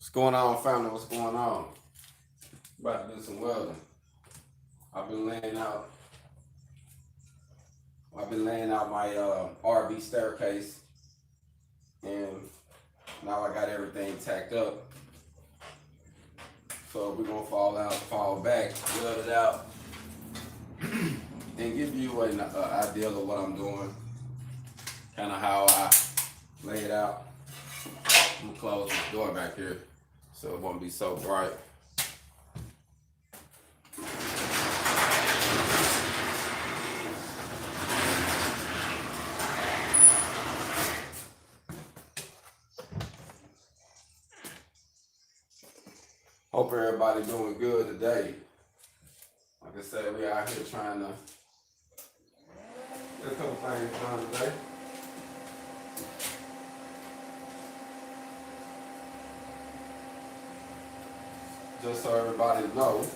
What's going on, family? What's going on? About to do some welding. I've been laying out my RV staircase, and now I got everything tacked up. So we're gonna fall back, weld it out, and give you an idea of what I'm doing, kind of how I lay it out. I'm gonna close this door back here so it won't be so bright. Hope everybody doing good today. Like I said, we out here trying to get a couple things done today. Just so everybody knows,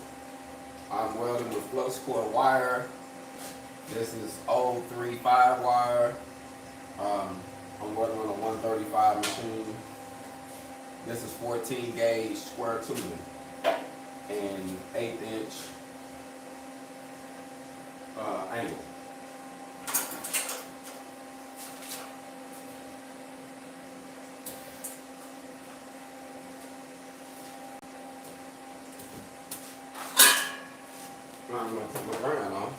I'm welding with flux core wire. This is 035 wire. I'm welding on a 135 machine. This is 14 gauge square tubing and 1/8" angle. I'm going to put my brand on.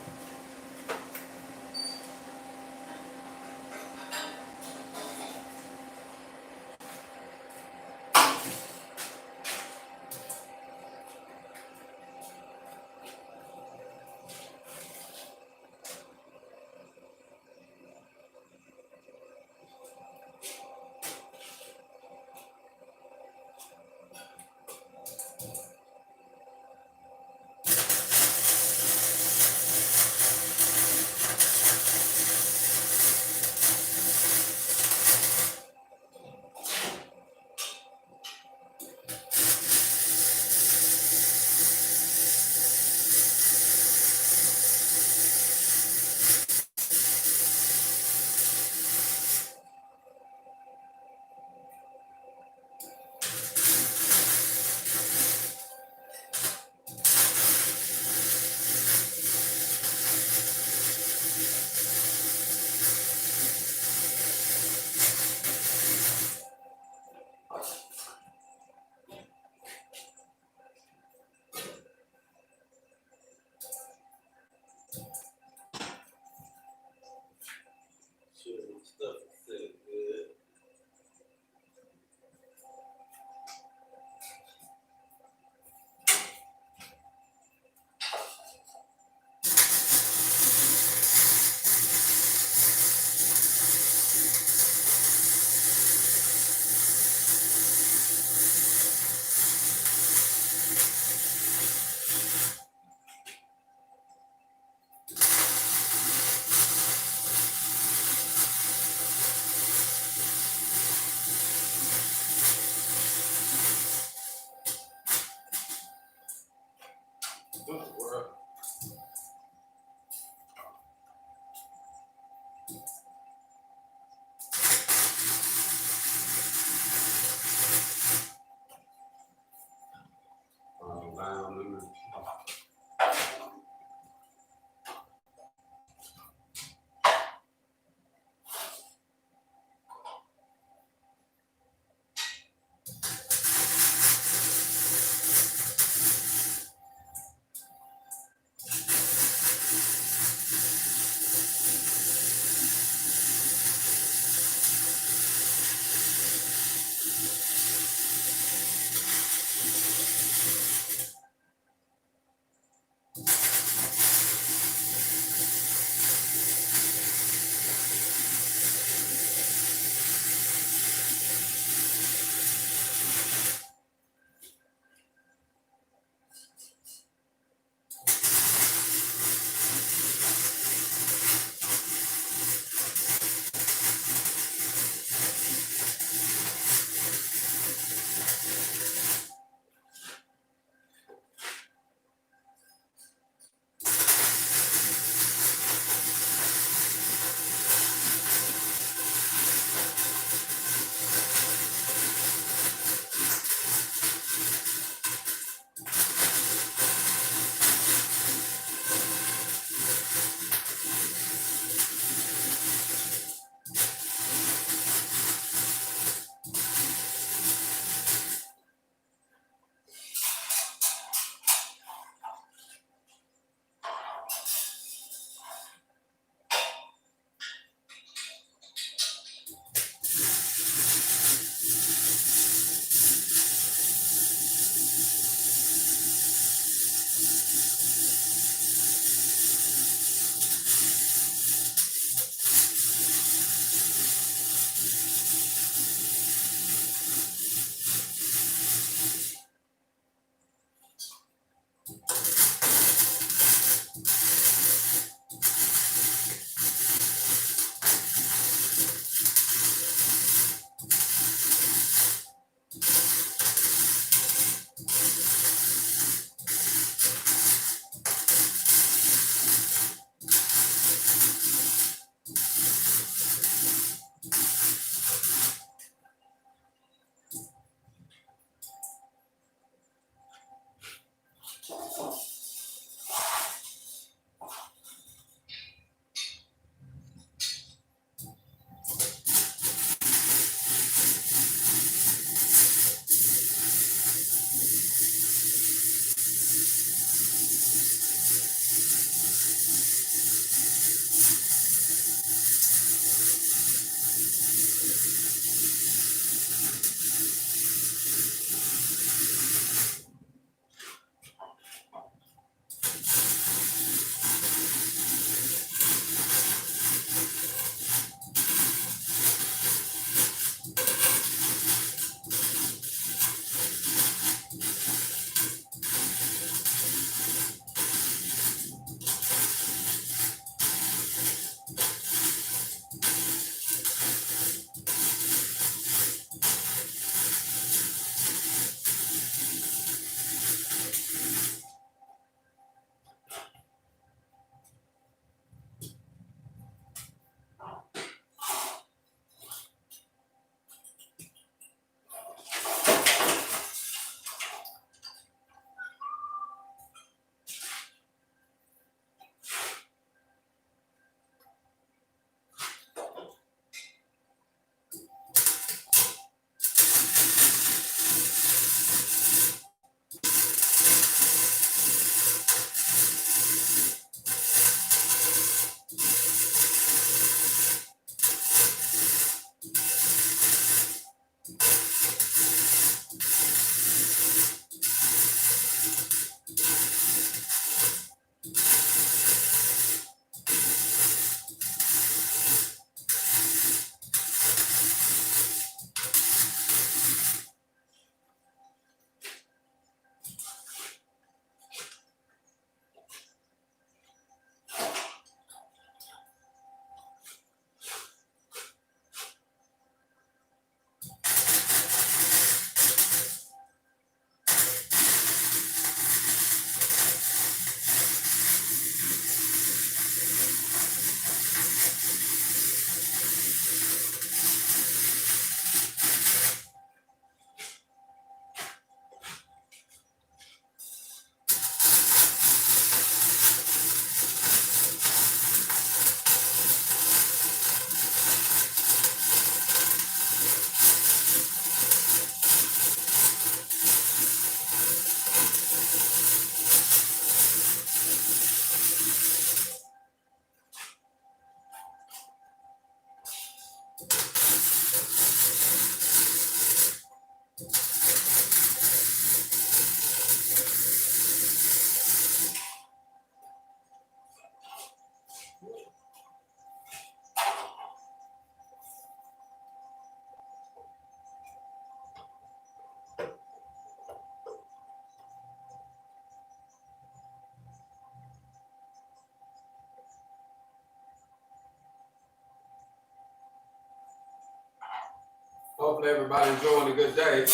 Hopefully everybody enjoying a good day.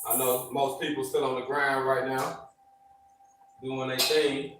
I know most people still on the grind right now, doing their thing.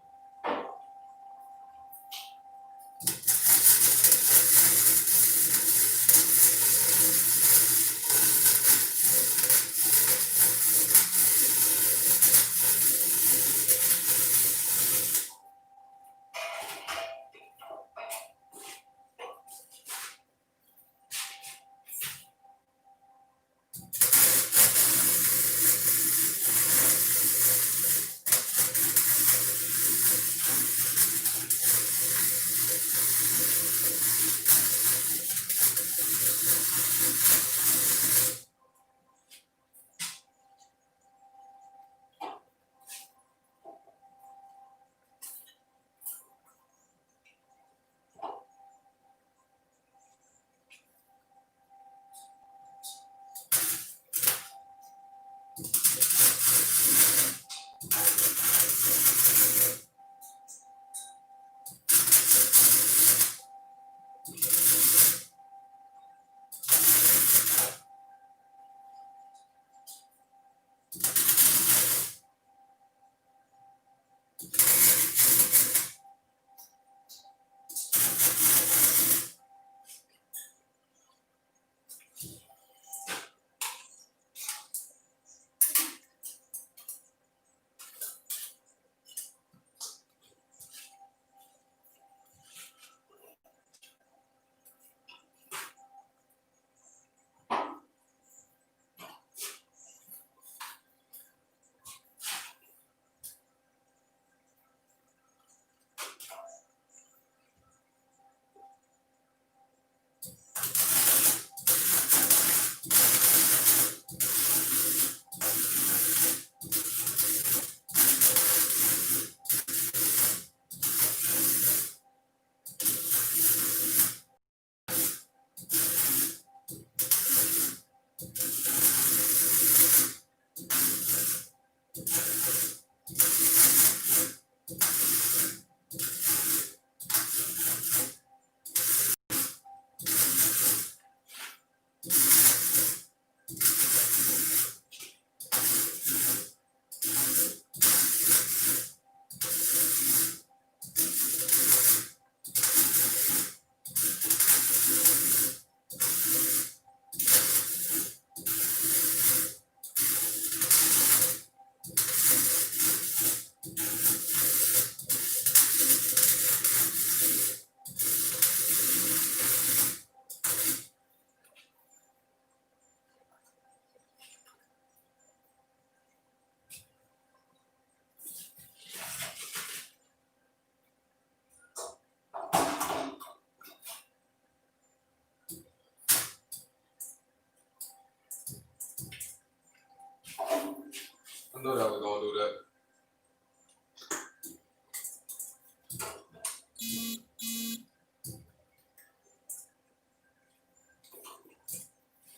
I know that was gonna do that.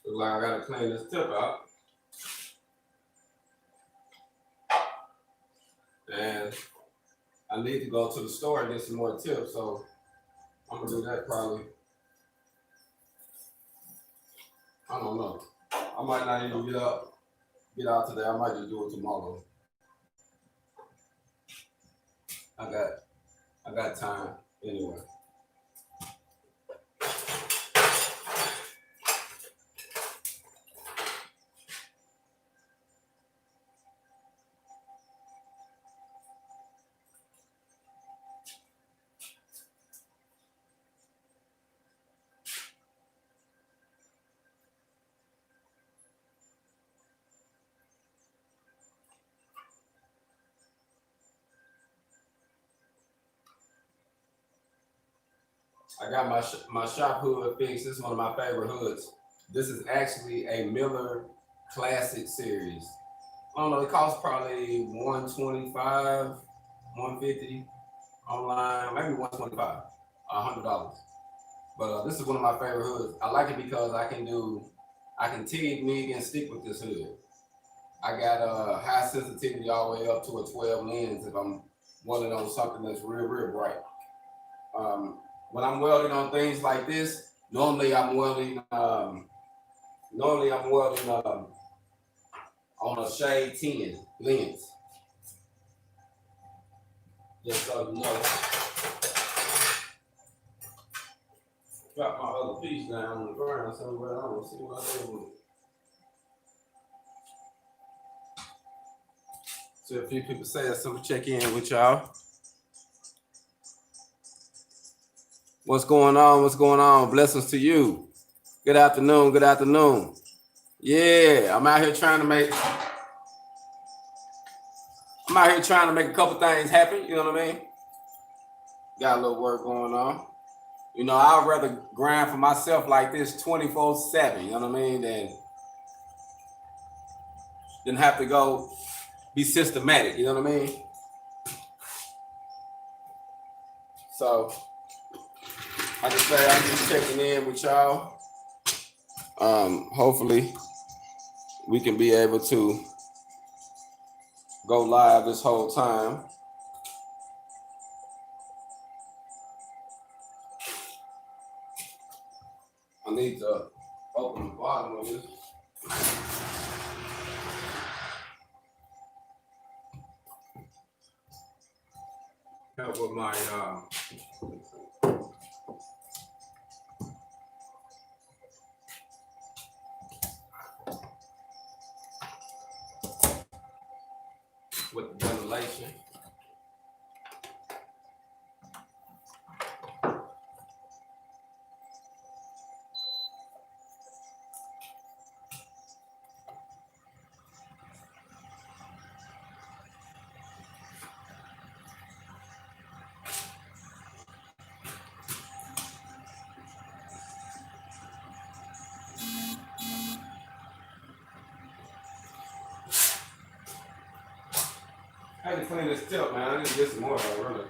Look like I gotta clean this tip out. And I need to go to the store and get some more tips, so I'm gonna do that probably. I don't know. I might not even get out today. I might just do it tomorrow. I got time anyway. I got my shop hood fixed. This is one of my favorite hoods. This is actually a Miller Classic series. I don't know, it costs probably $125, $150 online, maybe $125, $100. But this is one of my favorite hoods. I like it because I can TIG, MIG, and stick with this hood. I got high sensitivity all the way up to a 12 lens if I'm welding on something that's real bright. When I'm welding on things like this, normally I'm welding Normally I'm welding on a shade 10 lens. Just so you know. Drop my other piece down on the ground somewhere. I don't see what I do with it. So a few people say that, so we'll check in with y'all. What's going on? What's going on? Blessings to you. Good afternoon. Good afternoon. Yeah, I'm out here trying to make a couple things happen. You know what I mean? Got a little work going on. You know, I'd rather grind for myself like this 24/7. You know what I mean? Than have to go be systematic. You know what I mean? So, like I say, I'm just checking in with y'all. Hopefully, we can be able to go live this whole time. I need to open the bottom of this. Help with my with the ventilation. I had to clean this tip, man. I need to get some more, really.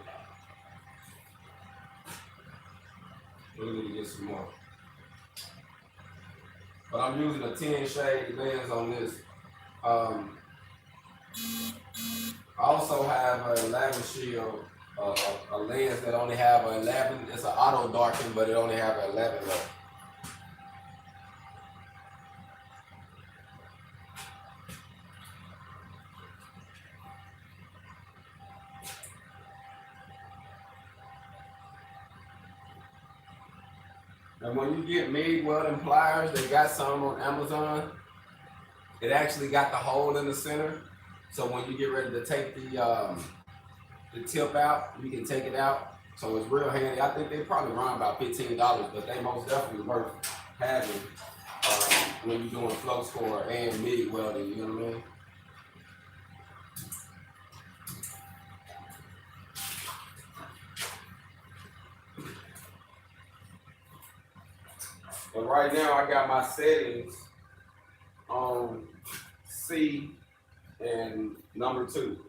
Really need to get some more. But I'm using a 10 shade lens on this. I also have a 11 shield, a lens that only have an 11. It's an auto darken, but it only have an 11 left. And when you get MIG welding pliers, they got some on Amazon. It actually got the hole in the center. So when you get ready to take the tip out, you can take it out. So it's real handy. I think they probably run about $15, but they most definitely worth having when you're doing flux core and MIG welding, you know what I mean? But right now I got my settings on C and number 2.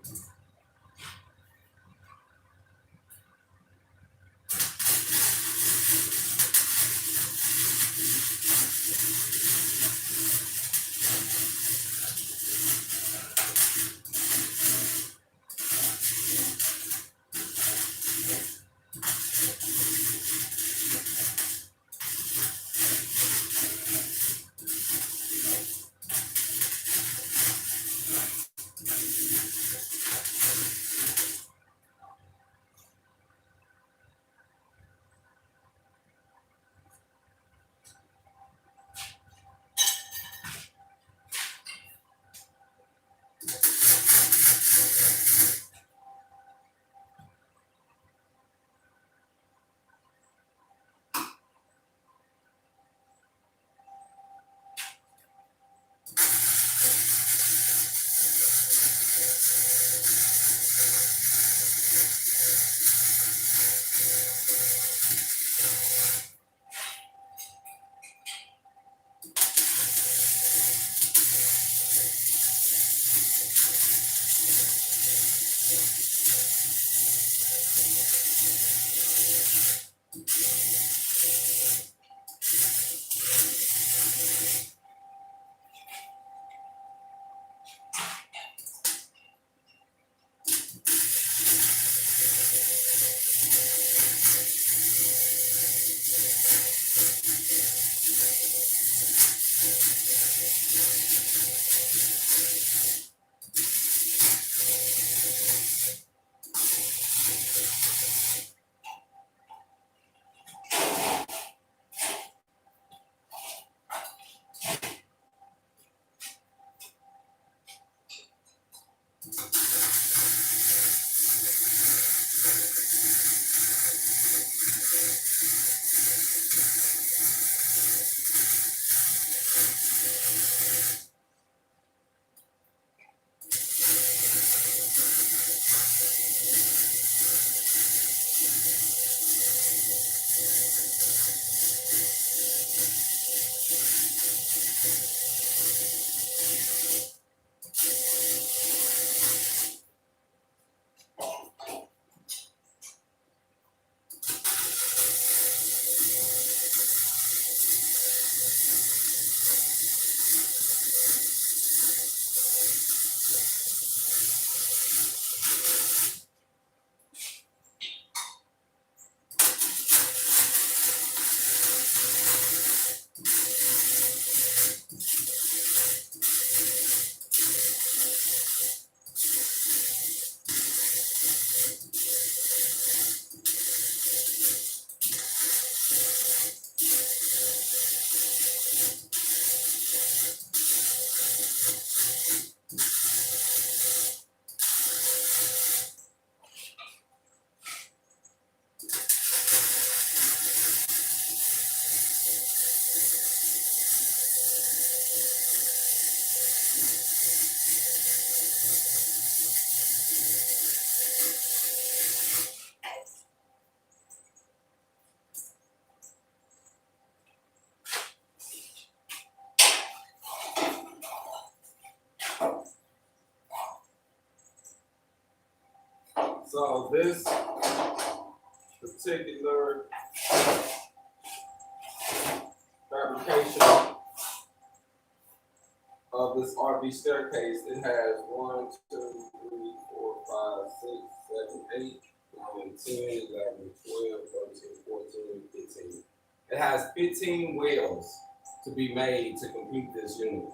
So this particular fabrication of this RV staircase, it has 1, 2, 3, 4, 5, 6, 7, 8, 9, 10, 11, 12, 13, 14, 15. It has 15 welds to be made to complete this unit.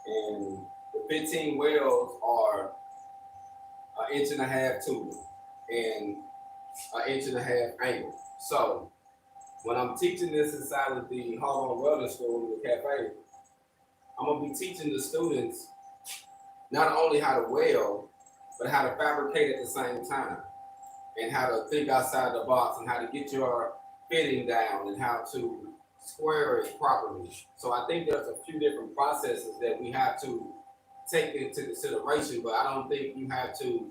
And the 15 welds are 1.5 inch tubing and 1.5 inch angle. So when I'm teaching this inside of the HogOn Welding School in the cafe, I'm gonna be teaching the students not only how to weld, but how to fabricate at the same time, and how to think outside the box, and how to get your fitting down, and how to square it properly. So I think there's a few different processes that we have to take into consideration, but I don't think you have to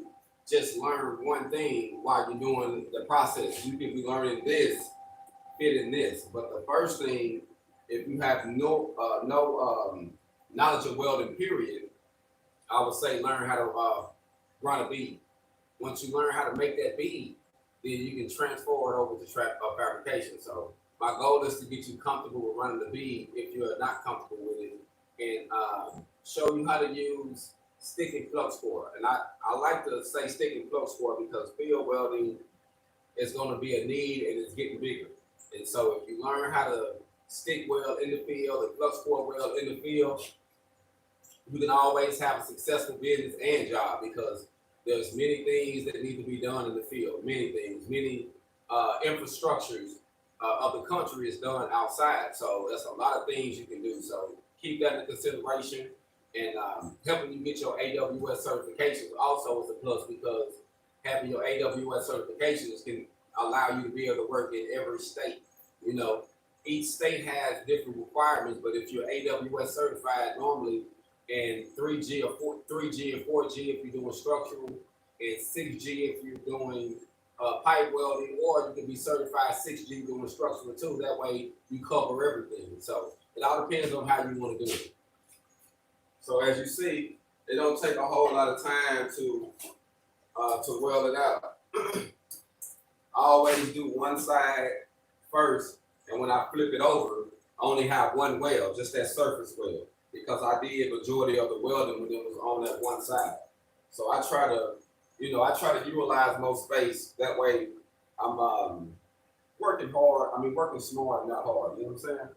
just learn one thing while you're doing the process. You can be learning this, fitting this. But the first thing, if you have no knowledge of welding, period, I would say learn how to run a bead. Once you learn how to make that bead, then you can transfer it over to fabrication. So my goal is to get you comfortable with running the bead if you're not comfortable with it, and show you how to use stick and flux core. And I like to say stick and flux core because field welding is going to be a need, and it's getting bigger. And so if you learn how to stick weld in the field and flux core weld in the field, you can always have a successful business and job, because there's many things that need to be done in the field. Many things, many infrastructures of the country is done outside. So there's a lot of things you can do. So keep that in consideration. And helping you get your AWS certifications also is a plus, because having your AWS certifications can allow you to be able to work in every state. You know, each state has different requirements, but if you're AWS certified normally, and 3G and 4G if you're doing structural, and 6G if you're doing pipe welding, or you can be certified 6G doing structural too. That way you cover everything. So it all depends on how you want to do it. So as you see, it don't take a whole lot of time to weld it out. I always do one side first, and when I flip it over, I only have one weld, just that surface weld, because I did majority of the welding when it was on that one side. So I try to, utilize more space. That way I'm working hard. I mean, working smart, not hard. You know what I'm saying?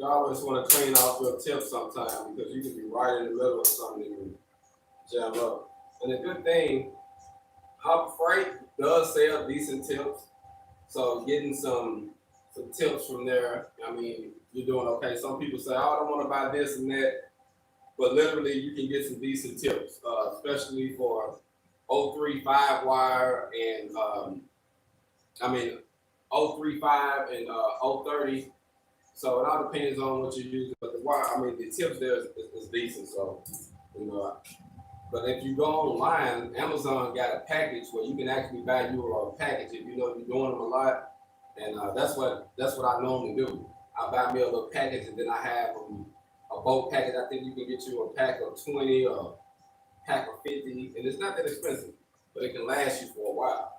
You always want to clean off your tips sometimes because you can be right in the middle of something and jam up. And the good thing, Harbor Freight does sell decent tips, so getting some tips from there, I mean, you're doing okay. Some people say, oh, I don't want to buy this and that, but literally you can get some decent tips, especially for 035 wire and I mean 035 and 030. So it all depends on what you use, but the wire, I mean, the tips there is decent. So, you know, but if you go online, Amazon got a package where you can actually buy you a package if you know you're doing them a lot, and that's what I normally do. I buy me a little package, and then I have a bulk package. I think you can get you a pack of 20 or a pack of 50, and it's not that expensive, but it can last you for a while.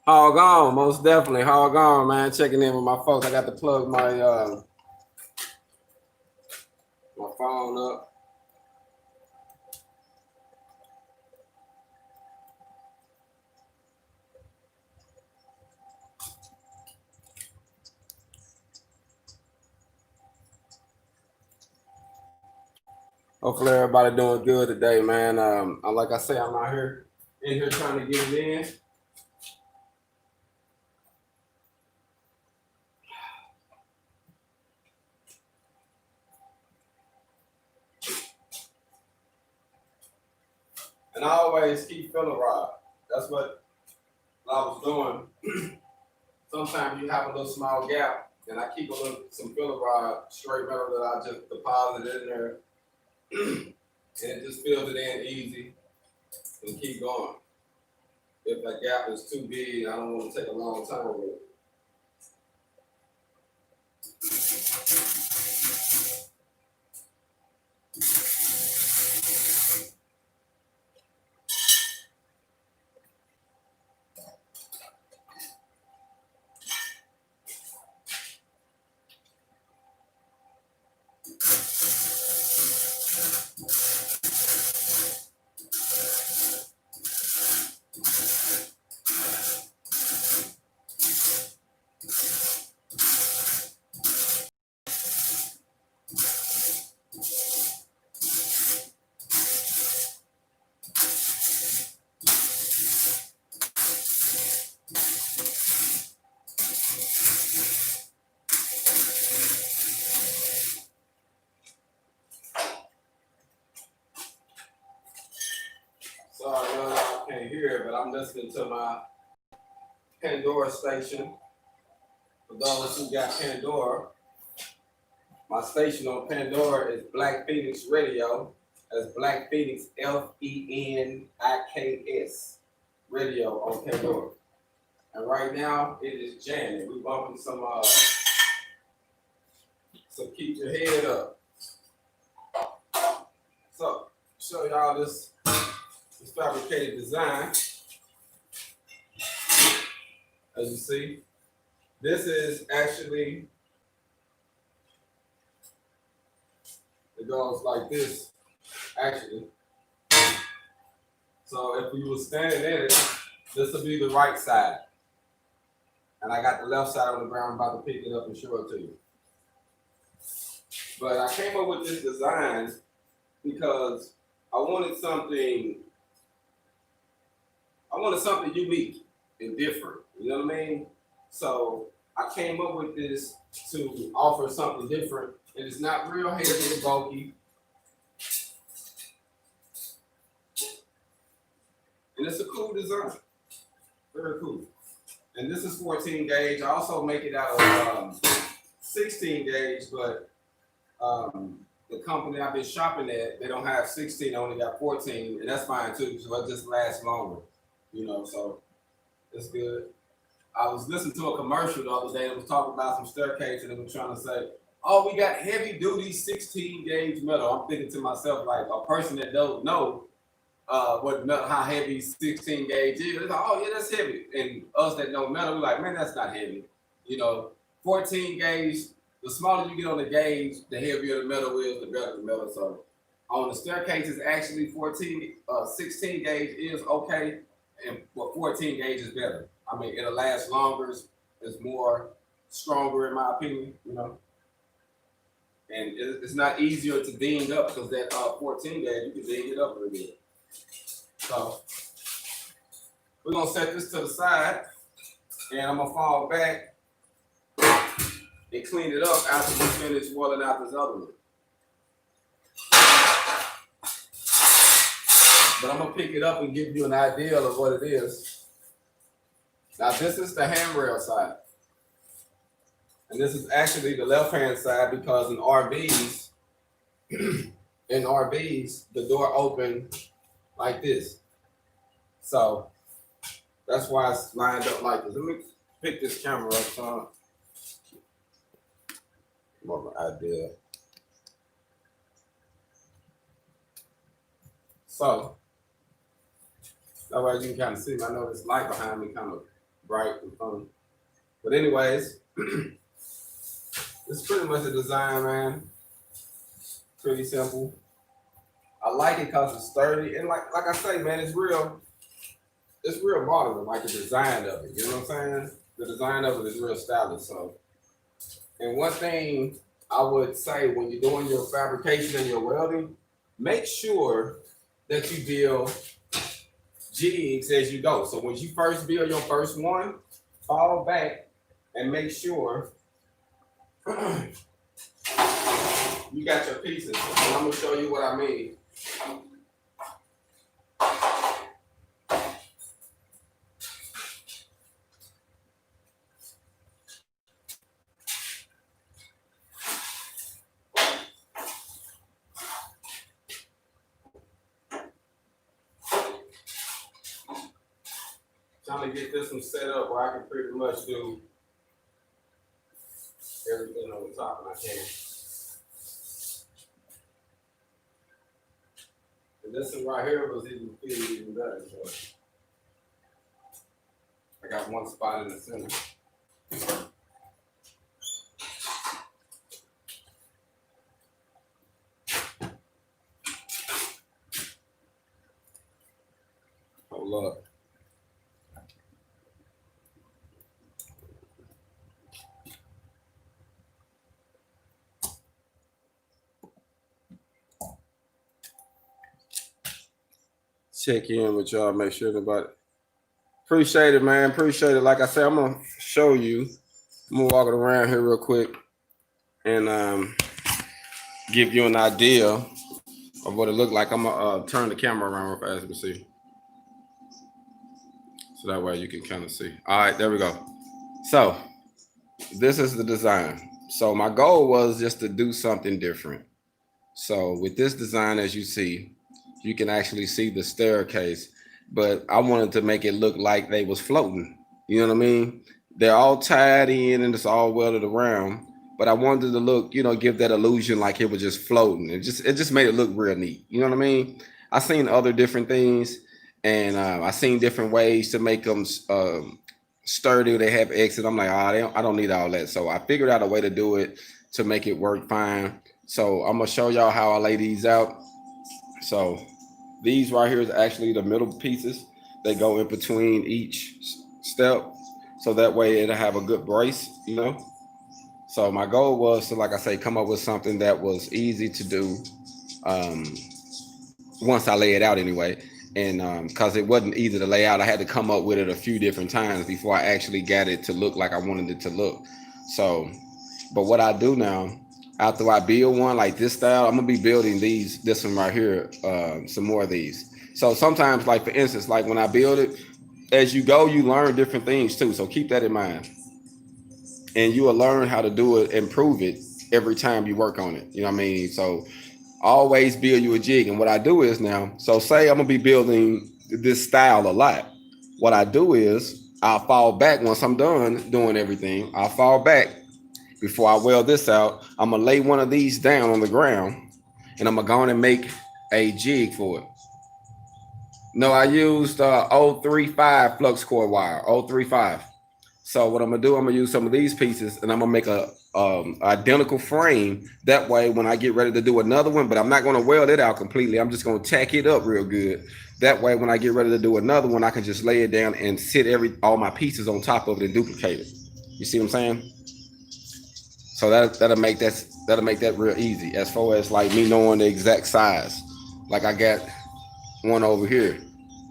HogOn, most definitely. HogOn, man. Checking in with my folks. I got to plug my my phone up. Hopefully everybody doing good today, man. Like I say, I'm out here in here trying to get it in. And I always keep filler rod. That's what I was doing. Sometimes you have a little small gap, and I keep some filler rod, straight metal that I just deposit in there, and it just fills it in easy and keep going. If that gap is too big, I don't want to take a long time with it. Sorry, I can't hear it, but I'm listening to my Pandora station. For those who got Pandora, my station on Pandora is Black Feniks Radio. That's Black Feniks, Feniks Radio on Pandora. And right now it is jamming. We bumping some so keep your head up. So show y'all this fabricated design. As you see, this is actually, it goes like this, actually. So if we were standing in it, this will be the right side. And I got the left side on the ground. I'm about to pick it up and show it to you. But I came up with this design because I wanted something unique and different. You know what I mean? So I came up with this to offer something different. And it's not real heavy and bulky. And it's a cool design. Very cool. And this is 14 gauge. I also make it out of 16 gauge, but the company I've been shopping at, they don't have 16, they only got 14, and that's fine too, so it just lasts longer, you know, so it's good. I was listening to a commercial the other day that was talking about some staircase, and they were trying to say, oh, we got heavy duty 16 gauge metal. I'm thinking to myself, like, a person that don't know how heavy 16 gauge is, like, oh yeah, that's heavy. And us that know metal, we're like, man, that's not heavy. You know, 14 gauge, the smaller you get on the gauge, the heavier the metal is, the better the metal. So on the staircase, it's actually 16 gauge is okay, but 14 gauge is better. I mean, it'll last longer, it's more stronger in my opinion, you know. And it's not easier to ding up because that 14 gauge, you can ding it up a little bit. So we're gonna set this to the side, and I'm gonna fall back and clean it up after we finish welding out this other one. But I'm gonna pick it up and give you an idea of what it is. Now this is the handrail side, and this is actually the left-hand side because in RVs, the door open like this. So that's why it's lined up like this. Let me pick this camera up, son. More of an idea. So that way you can kind of see me. I know this light behind me kind of bright and funny. But anyways, it's pretty much the design, man. Pretty simple. I like it because it's sturdy, and like I say, man, it's real modern, like the design of it. You know what I'm saying? The design of it is real stylish. So, and one thing I would say when you're doing your fabrication and your welding, make sure that you build jigs as you go. So when you first build your first one, fall back and make sure you got your pieces. And I'm gonna show you what I mean. Trying to get this one set up where I can pretty much do everything on the top and I can. And this one right here was even better. So I got one spot in the center. Hold up. Check in with y'all, make sure nobody. Appreciate it, man. Appreciate it. Like I said, I'm gonna show you. I'm gonna walk it around here real quick and give you an idea of what it looked like. I'm gonna turn the camera around real fast and see. So that way you can kind of see. All right, there we go. So this is the design. So my goal was just to do something different. So with this design, as you see, you can actually see the staircase, but I wanted to make it look like they was floating. You know what I mean? They're all tied in and it's all welded around, but I wanted to look, you know, give that illusion like it was just floating. It just made it look real neat. You know what I mean? I seen other different things, and I seen different ways to make them sturdy. They have exit. I'm like, I don't need all that. So I figured out a way to do it to make it work fine. So I'm gonna show y'all how I lay these out. So these right here is actually the middle pieces. They go in between each step, so that way it'll have a good brace, you know. So my goal was to, like I say, come up with something that was easy to do once I lay it out anyway. And because it wasn't easy to lay out, I had to come up with it a few different times before I actually got it to look like I wanted it to look. So, but what I do now, after I build one like this style, I'm gonna be building this one right here, some more of these. So sometimes, like for instance, like when I build it, as you go, you learn different things too. So keep that in mind, and you will learn how to do it, improve it every time you work on it. You know what I mean? So always build you a jig. And what I do is now, so say I'm gonna be building this style a lot. What I do is I'll fall back once I'm done doing everything. I'll fall back before I weld this out. I'm gonna lay one of these down on the ground, and I'm gonna go on and make a jig for it. No, I used 035 flux core wire, 035. So what I'm gonna do, I'm gonna use some of these pieces, and I'm gonna make a identical frame. That way, when I get ready to do another one, but I'm not gonna weld it out completely. I'm just gonna tack it up real good. That way, when I get ready to do another one, I can just lay it down and sit all my pieces on top of it and duplicate it. You see what I'm saying? So that'll make that real easy as far as like me knowing the exact size. Like I got one over here.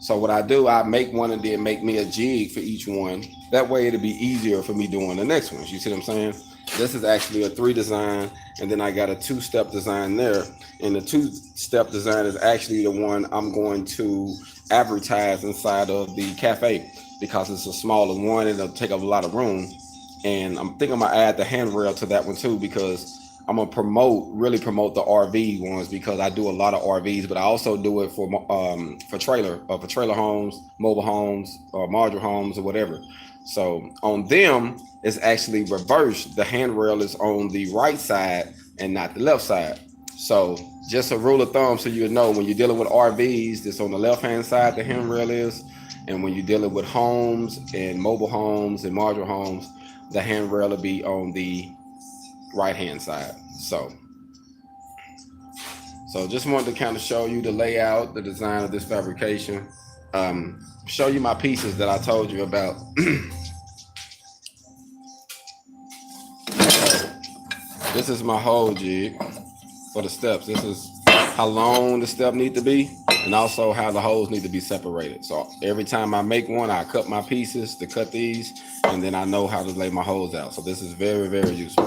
So what I do, I make one and then make me a jig for each one. That way it'll be easier for me doing the next ones. You see what I'm saying? This is actually a 3 design, and then I got a 2-step design there. And the 2-step design is actually the one I'm going to advertise inside of the cafe because it's a smaller one and it'll take up a lot of room. And I'm thinking I'm gonna add the handrail to that one too, because I'm gonna really promote the RV ones, because I do a lot of RVs, but I also do it for trailer homes, mobile homes, or modular homes, or whatever. So on them, it's actually reversed. The handrail is on the right side and not the left side. So just a rule of thumb, so you know, when you're dealing with RVs, it's on the left hand side the handrail is, and when you're dealing with homes and mobile homes and modular homes, the handrail will be on the right hand side. So just wanted to kind of show you the layout, the design of this fabrication, show you my pieces that I told you about. This is my hole jig for the steps. This is how long the step need to be, and also how the holes need to be separated. So every time I make one, I cut my pieces to cut these, and then I know how to lay my holes out. So this is very, very useful.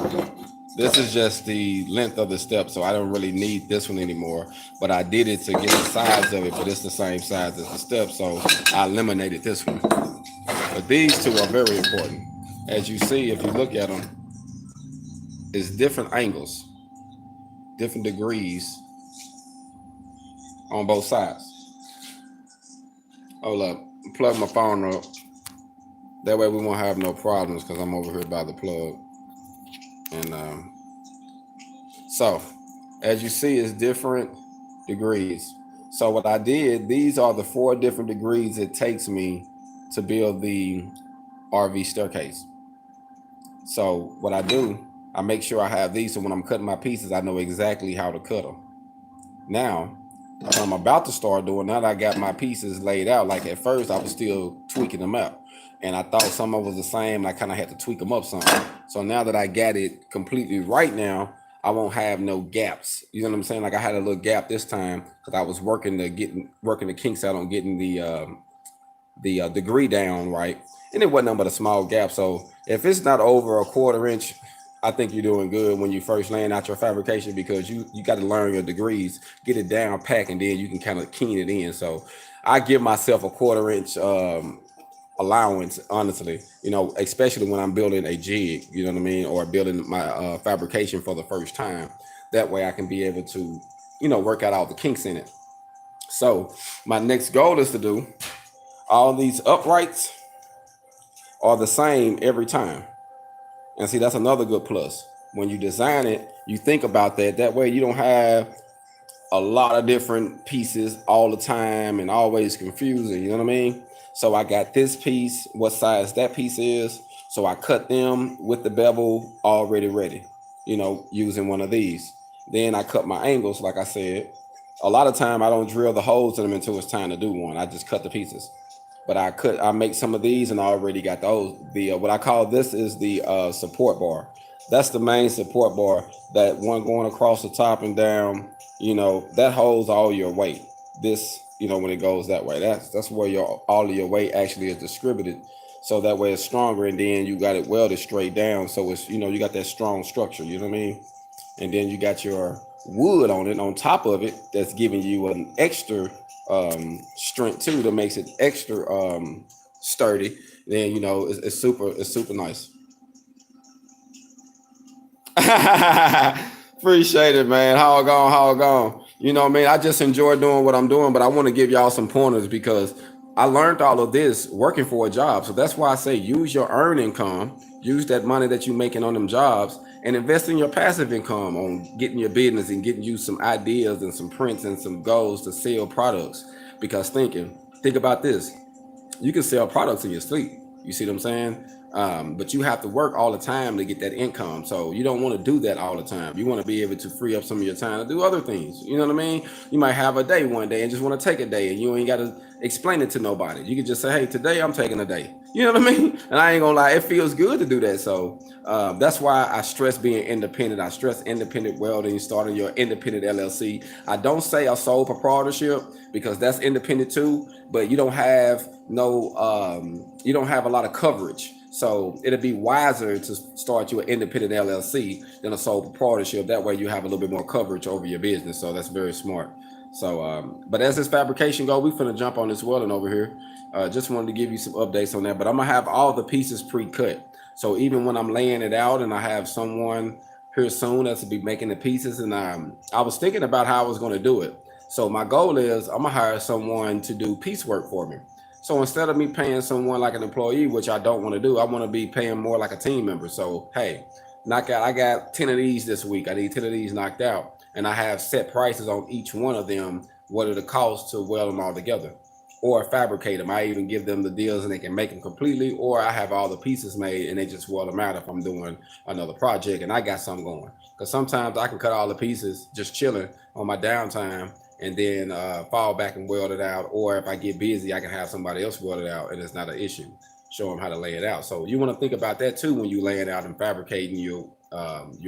This is just the length of the step, so I don't really need this one anymore, but I did it to get the size of it, but it's the same size as the step, so I eliminated this one. But these two are very important. As you see, if you look at them, it's different angles, different degrees on both sides. Hold up, plug my phone up. That way we won't have no problems, because I'm over here by the plug. And so as you see, it's different degrees. So what I did, these are the 4 different degrees it takes me to build the RV staircase. So what I do, I make sure I have these, so when I'm cutting my pieces, I know exactly how to cut them. Now, what I'm about to start doing, now that I got my pieces laid out, like at first I was still tweaking them out, and I thought some of them was the same, and I kind of had to tweak them up some. So now that I got it completely right now, I won't have no gaps. You know what I'm saying? Like I had a little gap this time because I was working the kinks out on getting the degree down right, and it wasn't nothing but a small gap. So if it's not over a 1/4 inch, I think you're doing good when you first laying out your fabrication, because you got to learn your degrees, get it down, pack, and then you can kind of keen it in. So I give myself a 1/4 inch allowance, honestly, you know, especially when I'm building a jig, you know what I mean, or building my fabrication for the first time. That way I can be able to, you know, work out all the kinks in it. So my next goal is to do all these uprights are the same every time. And see, that's another good plus. When you design it, you think about that. That way you don't have a lot of different pieces all the time and always confusing, you know what I mean? So I got this piece, what size that piece is. So I cut them with the bevel already ready, you know, using one of these. Then I cut my angles, like I said. A lot of time I don't drill the holes in them until it's time to do one. I just cut the pieces. But I make some of these and I already got those. The what I call this is the support bar. That's the main support bar. That one going across the top and down. You know, that holds all your weight. This, you know, when it goes that way, that's where your all of your weight actually is distributed. So that way it's stronger, and then you got it welded straight down. So it's, you know, you got that strong structure. You know what I mean? And then you got your wood on it, on top of it, that's giving you an extra strength too, that makes it extra sturdy. Then, you know, it's super nice. Appreciate it, man. How it gone? You know what I mean? I just enjoy doing what I'm doing, but I want to give y'all some pointers because I learned all of this working for a job. So that's why I say use your earned income, use that money that you're making on them jobs, and invest in your passive income on getting your business and getting you some ideas and some prints and some goals to sell products. Because think about this, you can sell products in your sleep. You see what I'm saying? But you have to work all the time to get that income. So you don't want to do that all the time. You want to be able to free up some of your time to do other things. You know what I mean? You might have a day one day and just want to take a day, and you ain't got to explain it to nobody. You can just say, hey, today I'm taking a day. You know what I mean? And I ain't gonna lie, it feels good to do that. So that's why I stress being independent. I stress independent welding, starting your independent LLC. I don't say a sole proprietorship because that's independent too, but you don't have you don't have a lot of coverage. So it'll be wiser to start your independent LLC than a sole proprietorship. That way you have a little bit more coverage over your business. So that's very smart. So, but as this fabrication go, we finna jump on this welding over here. Just wanted to give you some updates on that, but I'm gonna have all the pieces pre-cut. So even when I'm laying it out and I have someone here soon that's to be making the pieces, and I was thinking about how I was gonna do it. So my goal is I'm gonna hire someone to do piecework for me. So instead of me paying someone like an employee, which I don't want to do, I want to be paying more like a team member. So hey, knock out. I got 10 of these this week. I need 10 of these knocked out, and I have set prices on each one of them. What are the costs to weld them all together, or fabricate them? I even give them the deals, and they can make them completely, or I have all the pieces made, and they just weld them out if I'm doing another project and I got something going. Because sometimes I can cut all the pieces just chilling on my downtime, and then fall back and weld it out. Or if I get busy, I can have somebody else weld it out, and it's not an issue. Show them how to lay it out. So you want to think about that too when you lay it out and fabricating your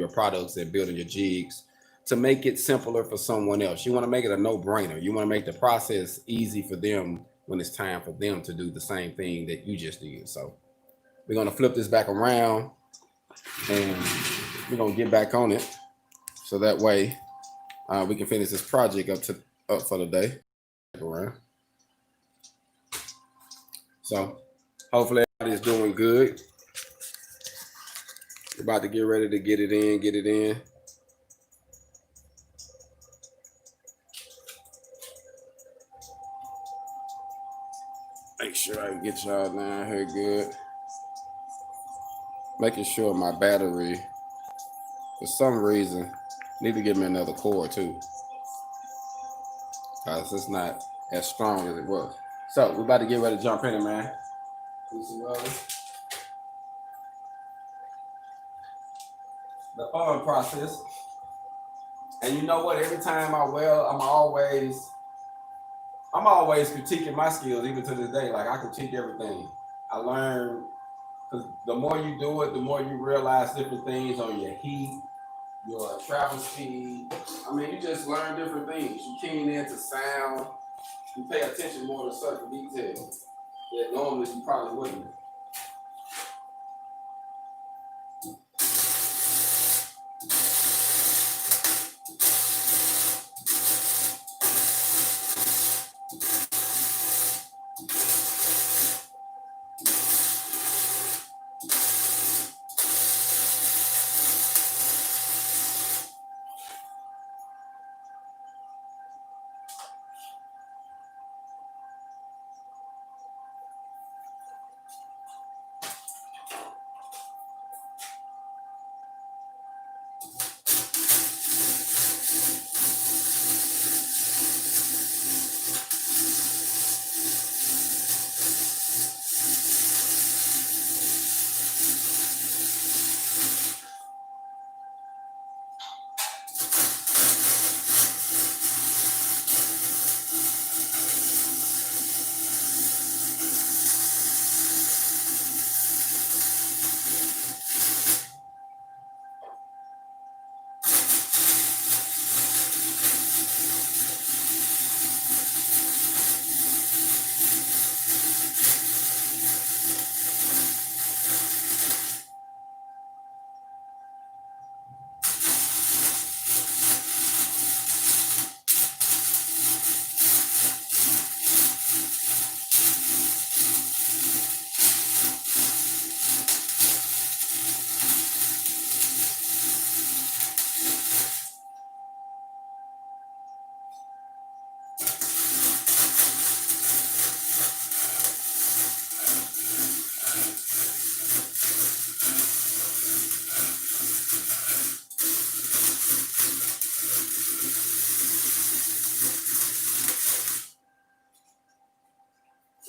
products and building your jigs to make it simpler for someone else. You want to make it a no-brainer. You want to make the process easy for them when it's time for them to do the same thing that you just did. So we're going to flip this back around, and we're going to get back on it so that way we can finish this project up for the day. Around. So hopefully everybody's doing good. We're about to get ready to get it in. Make sure I get y'all down here good. Making sure my battery, for some reason, need to give me another cord too, because it's not as strong as it was. So we're about to get ready to jump in it, man. Do some welding. The fun process. And you know what? Every time I weld, I'm always critiquing my skills, even to this day. Like I critique everything. I learn, because the more you do it, the more you realize different things on your heat, your travel speed. I mean, you just learn different things. You keen into sound. You pay attention more to certain details that normally you probably wouldn't.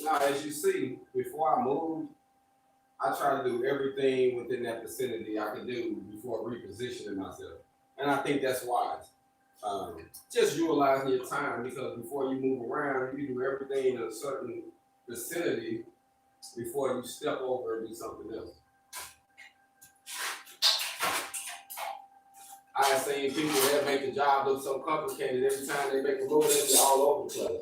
Now, as you see, before I moved, I try to do everything within that vicinity I can do before repositioning myself. And I think that's wise. Just utilizing your time, because before you move around, you do everything in a certain vicinity before you step over and do something else. I've seen people that make the job look so complicated every time they make a move, they be all over the place.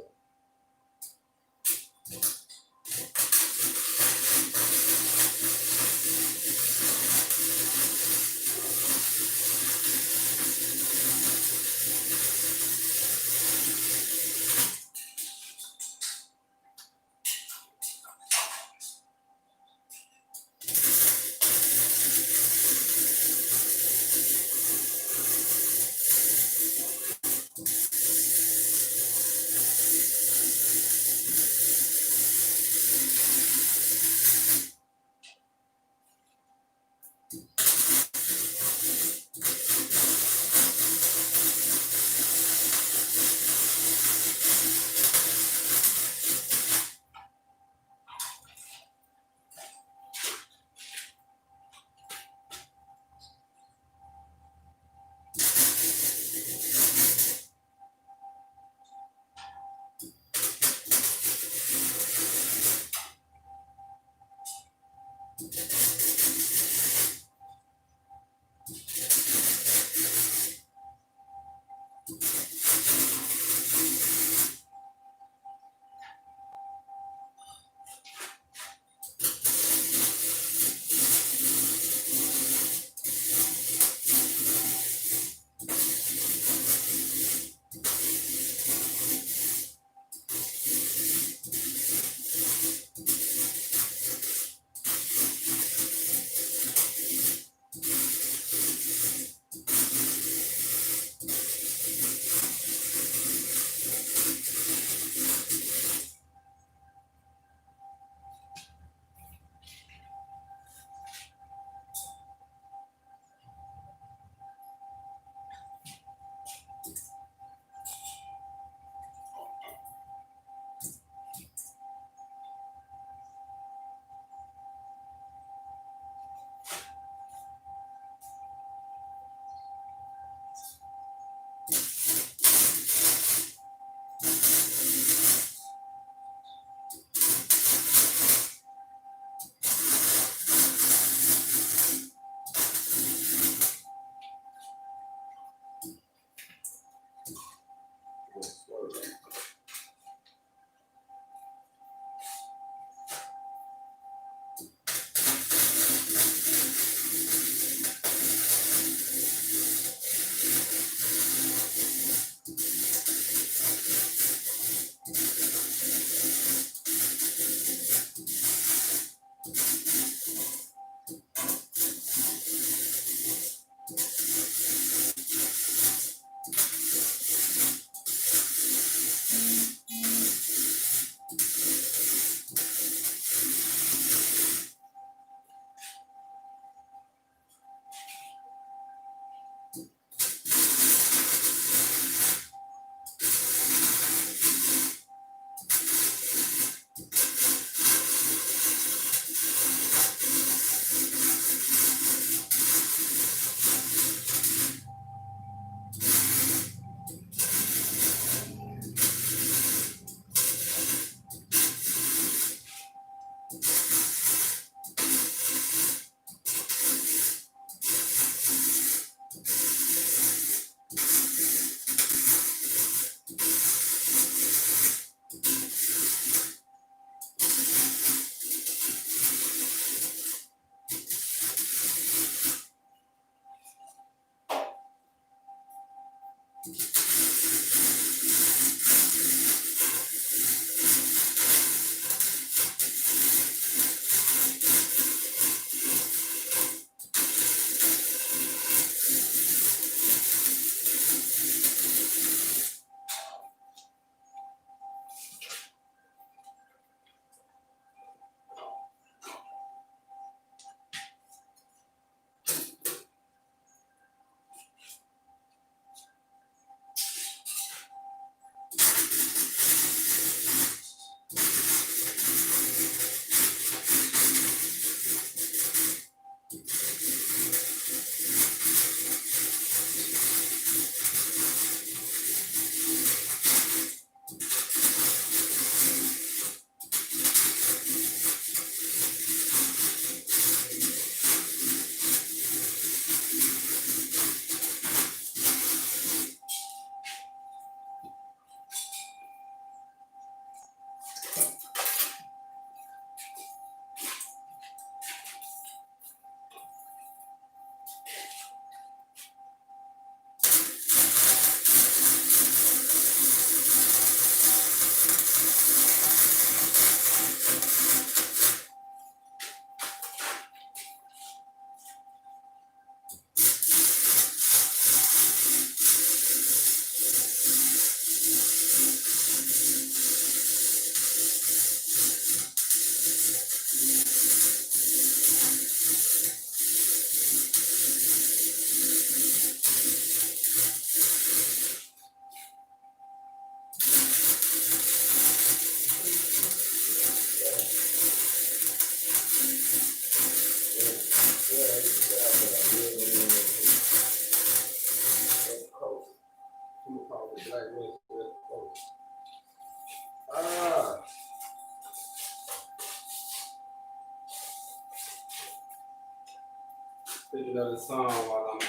Thinking of the song while I'm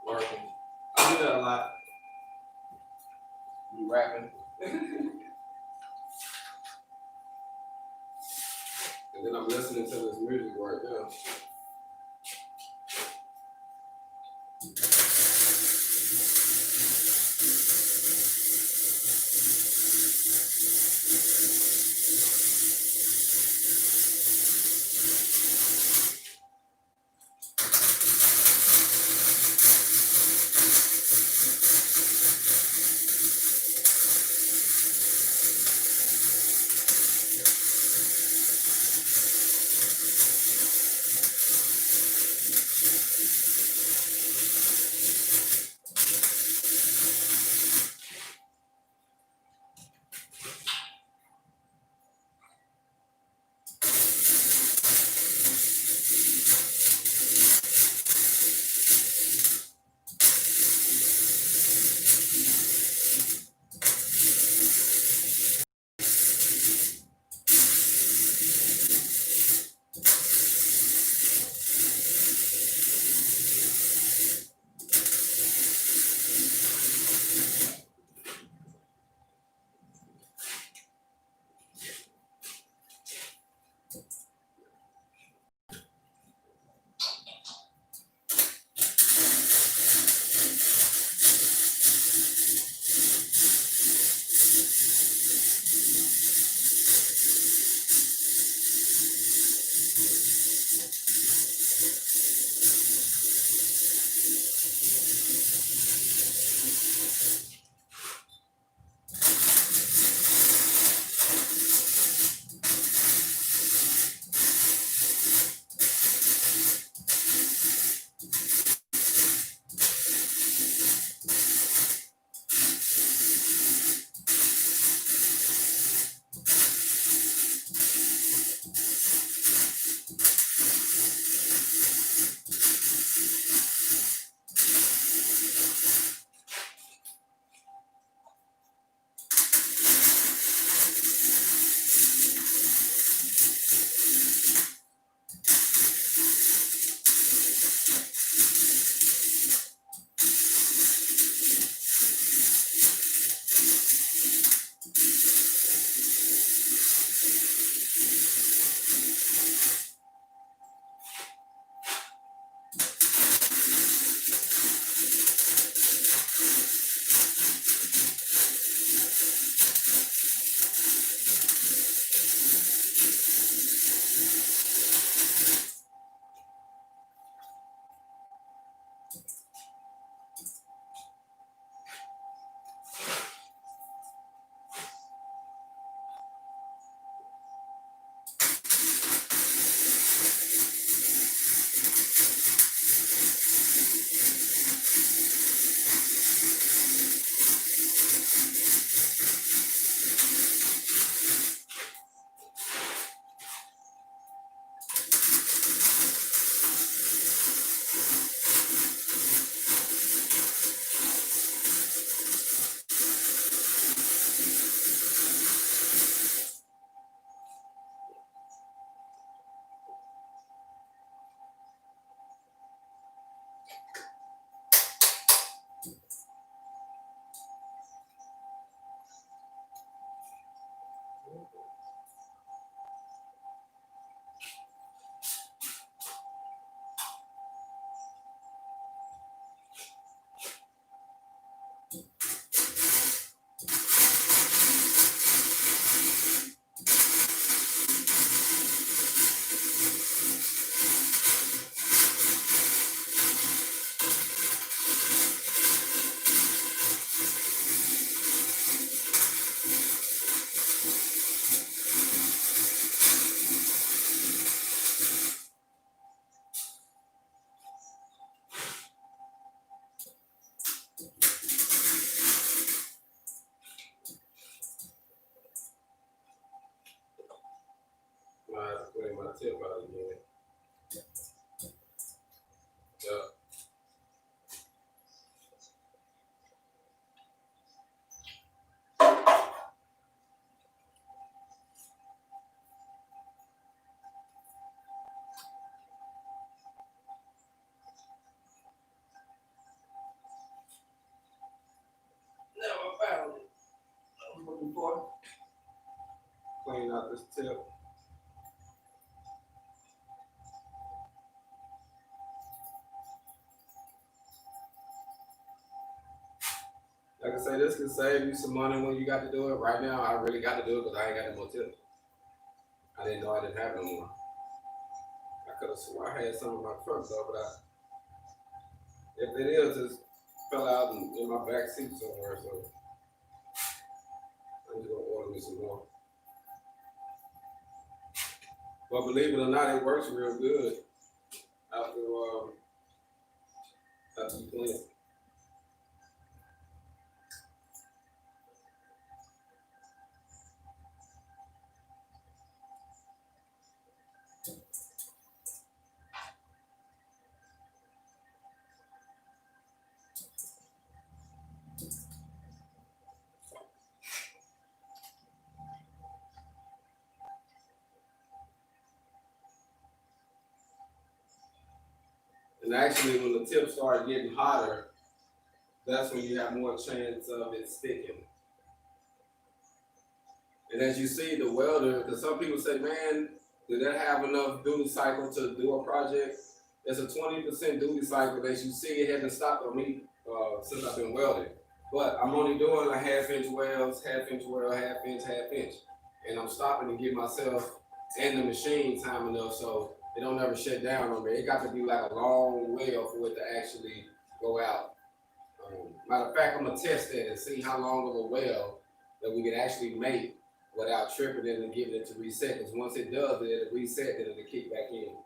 working. I do that a lot. You rapping. And then I'm listening to this music right now. Clean my tip out again. Yeah. Never found it. I was looking for it. Clean out this tip. Like I say, this can save you some money when you got to do it. Right now, I really got to do it because I ain't got no more tips. I didn't know I didn't have no more. I could have sworn I had some in my truck though, but if it is, it fell out in my back seat somewhere. So I'm just gonna order me some more. But believe it or not, it works real good after you clean it. And actually, when the tips start getting hotter, that's when you have more chance of it sticking. And as you see, the welder, because some people say, man, did that have enough duty cycle to do a project? There's a 20% duty cycle that you see. It hasn't stopped on me since I've been welding. But I'm only doing a half-inch welds, half-inch weld, half-inch, half-inch. And I'm stopping to give myself and the machine time enough so it don't ever shut down on me. It got to be like a long weld for it to actually go out. Matter of fact, I'm gonna test that and see how long of a weld that we can actually make without tripping it and giving it to reset. Because once it does it, it'll reset, then it'll kick back in.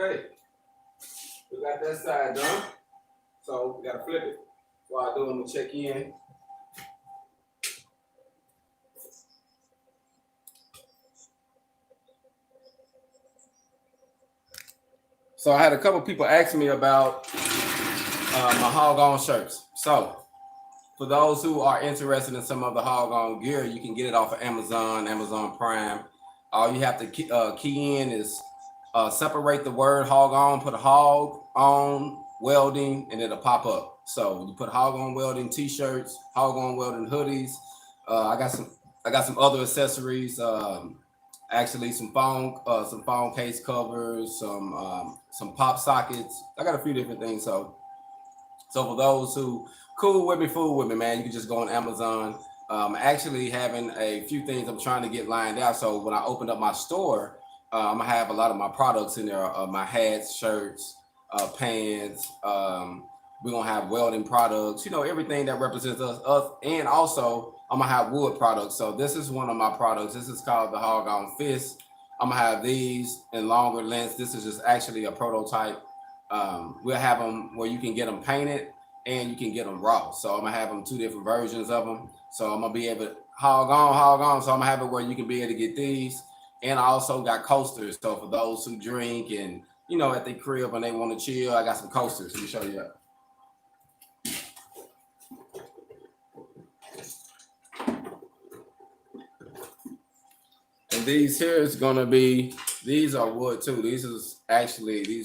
Okay, we got that side done. So we gotta flip it. While I do, I'm gonna check in. So I had a couple people ask me about my HogOn shirts. So for those who are interested in some of the HogOn gear, you can get it off of Amazon, Amazon Prime. All you have to key in is separate the word HogOn, put a HogOn Welding, and it'll pop up. So you put HogOn Welding t-shirts, HogOn Welding hoodies. I got some other accessories. Actually, some phone case covers, some pop sockets. I got a few different things. So for those who fool with me, man, you can just go on Amazon. Actually having a few things I'm trying to get lined out. So when I open up my store, I'm gonna have a lot of my products in there. My hats, shirts, pants. We're gonna have welding products. You know, everything that represents us, and also I'm gonna have wood products. So this is one of my products. This is called the HogOn Fist. I'm gonna have these in longer lengths. This is just actually a prototype. We'll have them where you can get them painted and you can get them raw. So I'm gonna have them 2 different versions of them. So I'm gonna be able to HogOn. So I'm gonna have it where you can be able to get these. And I also got coasters. So for those who drink and, you know, at their crib and they want to chill, I got some coasters. Let me show you that. And these here is gonna be, these are wood too. These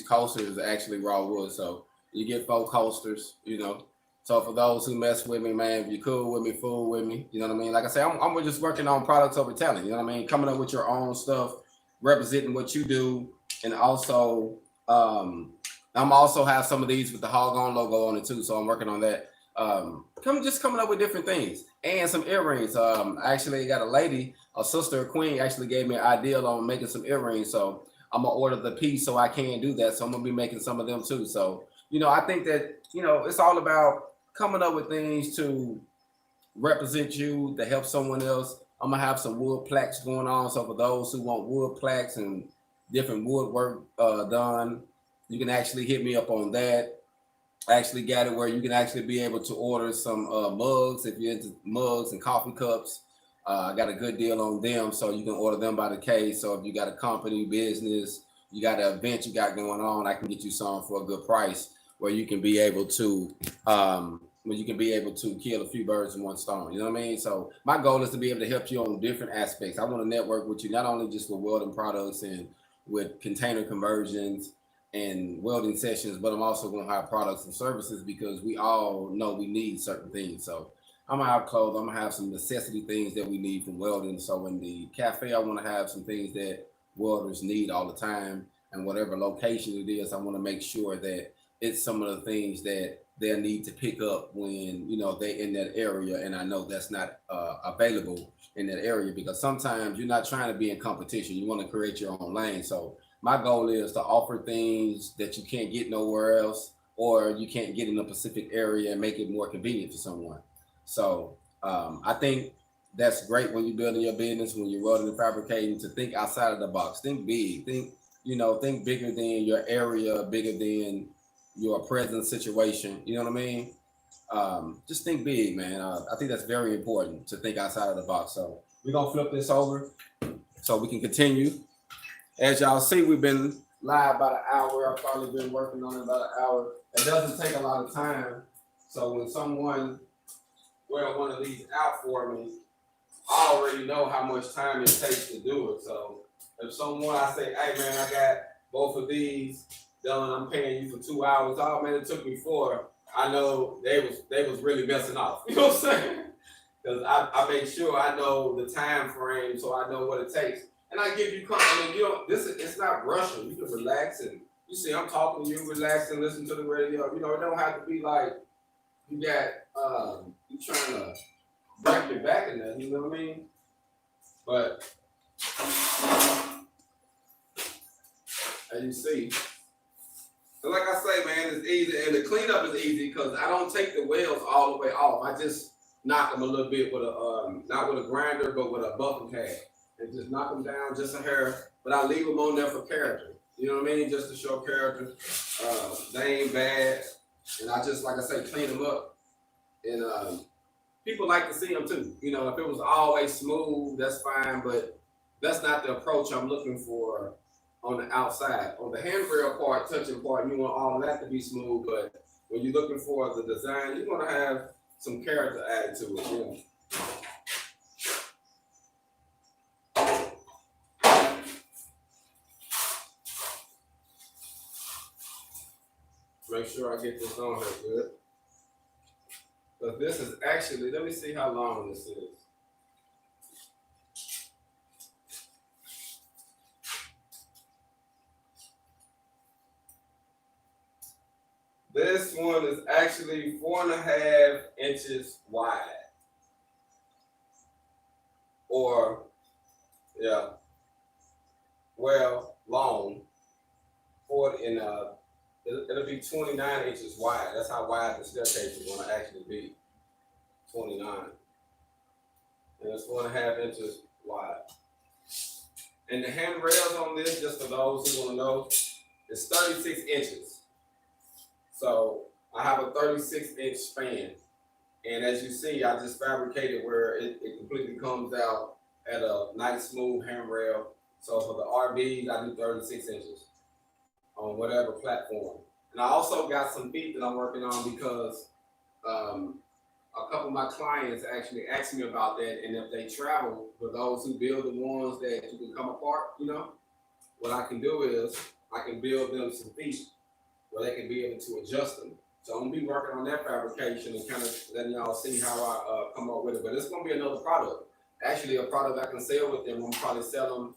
coasters are actually raw wood. So you get 4 coasters, you know. So for those who mess with me, man, if you're cool with me, fool with me, you know what I mean? Like I say, I'm just working on products over talent, you know what I mean? Coming up with your own stuff, representing what you do, and also I'm also have some of these with the HogOn logo on it too. So I'm working on that. Coming up with different things and some earrings. I actually got a sister, a queen, actually gave me an idea on making some earrings. So I'm gonna order the piece so I can do that. So I'm gonna be making some of them too. So, you know, I think that, you know, it's all about coming up with things to represent you, to help someone else. I'm gonna have some wood plaques going on. So for those who want wood plaques and different woodwork done, you can actually hit me up on that. I actually got it where you can actually be able to order some mugs if you're into mugs and coffee cups. I got a good deal on them, so you can order them by the case. So if you got a company, business, you got an event you got going on, I can get you some for a good price where you can be able to kill a few birds in one stone. You know what I mean? So my goal is to be able to help you on different aspects. I want to network with you, not only just with welding products and with container conversions and welding sessions, but I'm also going to have products and services because we all know we need certain things. So I'm gonna have clothes. I'm gonna have some necessity things that we need from welding. So in the cafe, I want to have some things that welders need all the time, and whatever location it is, I want to make sure that it's some of the things that they'll need to pick up when, you know, they in that area. And I know that's not available in that area because sometimes you're not trying to be in competition. You want to create your own lane. So my goal is to offer things that you can't get nowhere else, or you can't get in a specific area and make it more convenient for someone. So I think that's great when you're building your business, when you're welding and fabricating, to think outside of the box, think big, think bigger than your area, bigger than your present situation. You know what I mean? Just think big, man. I think that's very important to think outside of the box. So we're gonna flip this over so we can continue. As y'all see, we've been live about an hour. I've probably been working on it about an hour. It doesn't take a lot of time. So when someone wear one of these out for me, I already know how much time it takes to do it. So if someone, I say, hey man, I got both of these done, I'm paying you for 2 hours. Oh man, it took me 4. I know they was really messing off. You know what I'm saying? Because I make sure I know the time frame, so I know what it takes. And I give you, I mean, it's not rushing. You can relax, and you see I'm talking to you, relax and listen to the radio. You know, it don't have to be like you got you trying to break your back in that, you know what I mean? But as you see, so like I say, man, it's easy, and the cleanup is easy because I don't take the welds all the way off. I just knock them a little bit with a not with a grinder, but with a buffing pad, and just knock them down just a hair. But I leave them on there for character. You know what I mean? Just to show character. They ain't bad. And I just, like I say, clean them up. And people like to see them too. You know, if it was always smooth, that's fine, but that's not the approach I'm looking for on the outside. On the handrail part, touching part, you want all of that to be smooth, but when you're looking for the design, you want to have some character added to it. You know? Make sure I get this on here good. But this is actually, let me see how long this is. This one is actually 4.5 inches wide. Or, yeah, well, long. It'll be 29 inches wide. That's how wide the staircase is going to actually be. 29. And it's 4.5 inches wide. And the handrails on this, just for those who want to know, is 36 inches. So I have a 36-inch span. And as you see, I just fabricated where it completely comes out at a nice smooth handrail. So for the RVs, I do 36 inches on whatever platform. And I also got some feet that I'm working on because a couple of my clients actually asked me about that. And if they travel, for those who build the ones that you can come apart, you know, what I can do is I can build them some feet where they can be able to adjust them. So I'm gonna be working on that fabrication and kind of letting y'all see how I come up with it. But it's gonna be another product. Actually, a product I can sell with them. I'm probably sell them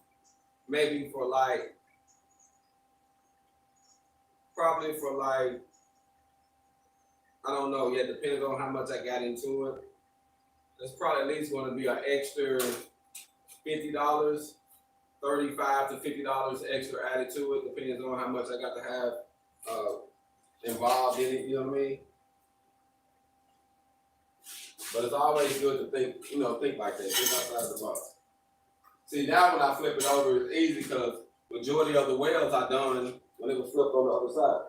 maybe for like, I don't know yet, depends on how much I got into it. It's probably at least gonna be an extra $50, $35 to $50 extra added to it, depends on how much I got to have involved in it, you know what I mean? But it's always good to think, think like that, think outside the box. See, now when I flip it over, it's easy because majority of the welds I done when it was flipped on the other side.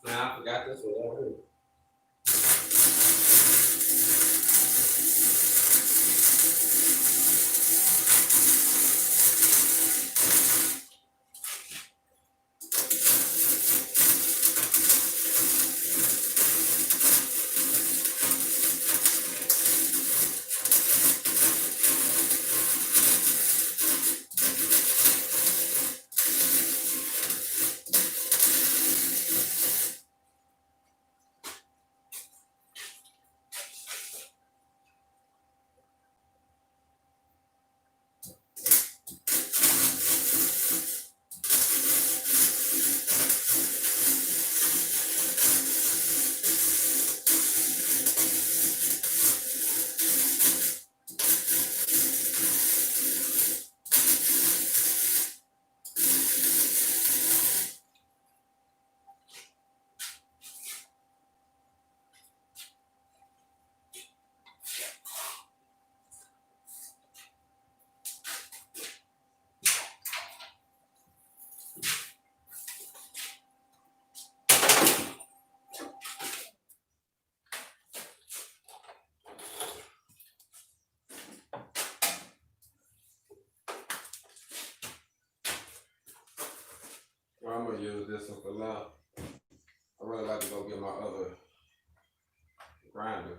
Nah, I forgot this one over here. Well, I'm gonna use this one for now. I really like to go get my other grinder.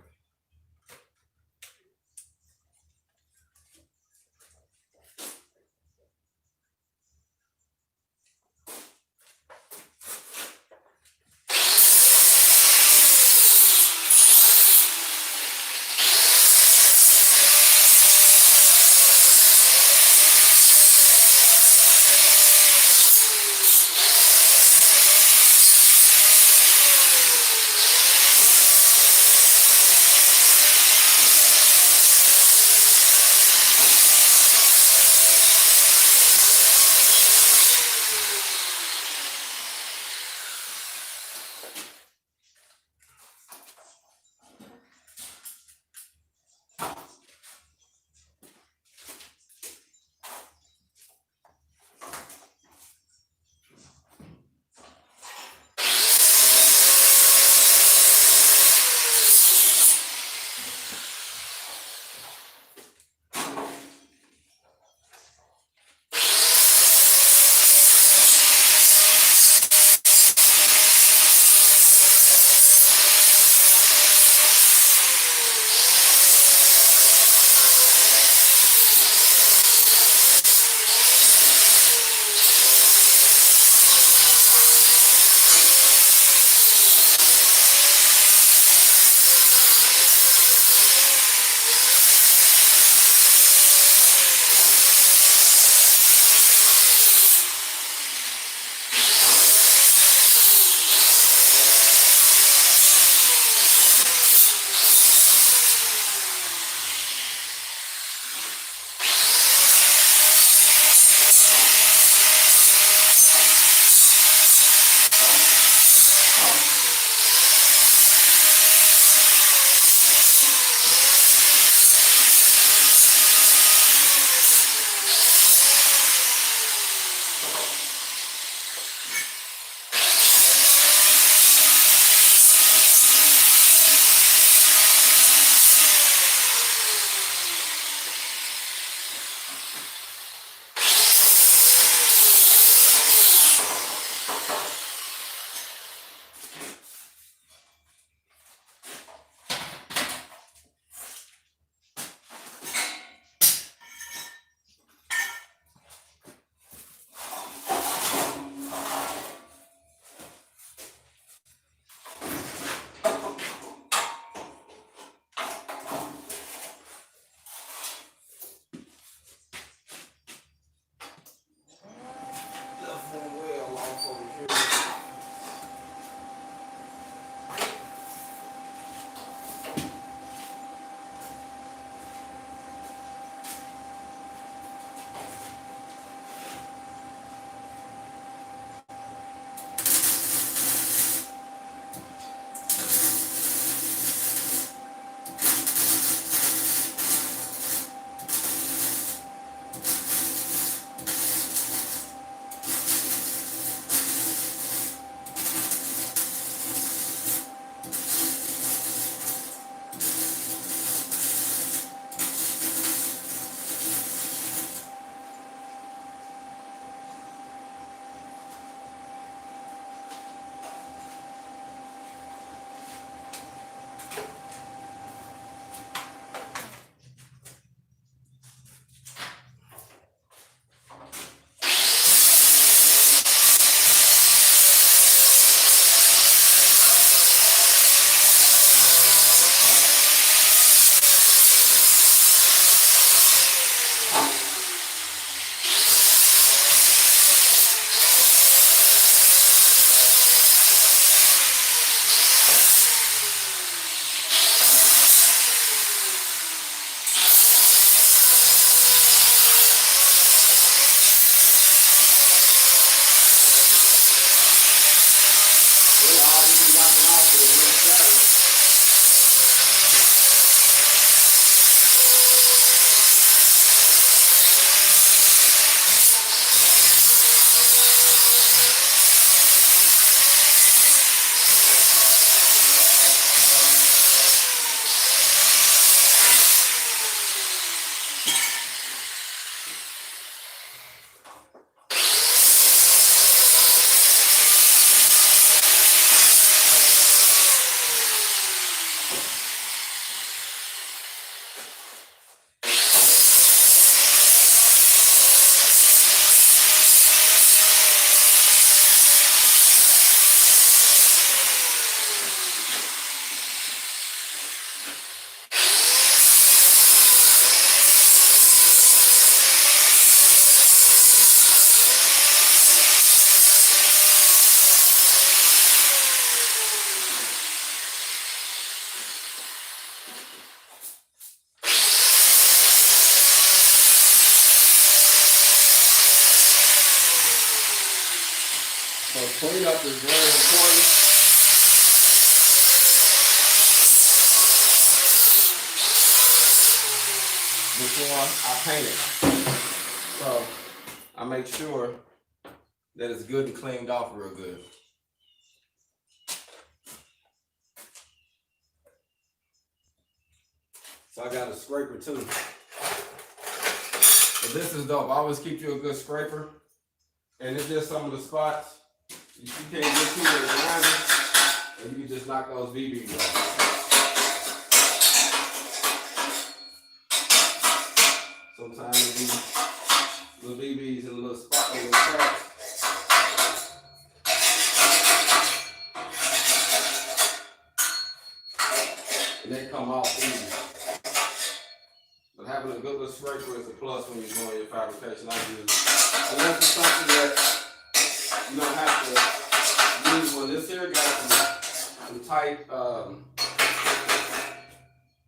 cleanup is very important. Before I paint it. So I make sure that it's good and cleaned off real good. So I got a scraper too. But this is dope. I always keep you a good scraper. And it's just some of the spots you can't get too many around it, and you can just knock those BBs off. Sometimes it be little BBs in a little spot in the crack. And they come off easy. But having a good little scraper is a plus when you're doing your fabrication. I use. Unless it's something that you don't have to use. Well, this here got some tight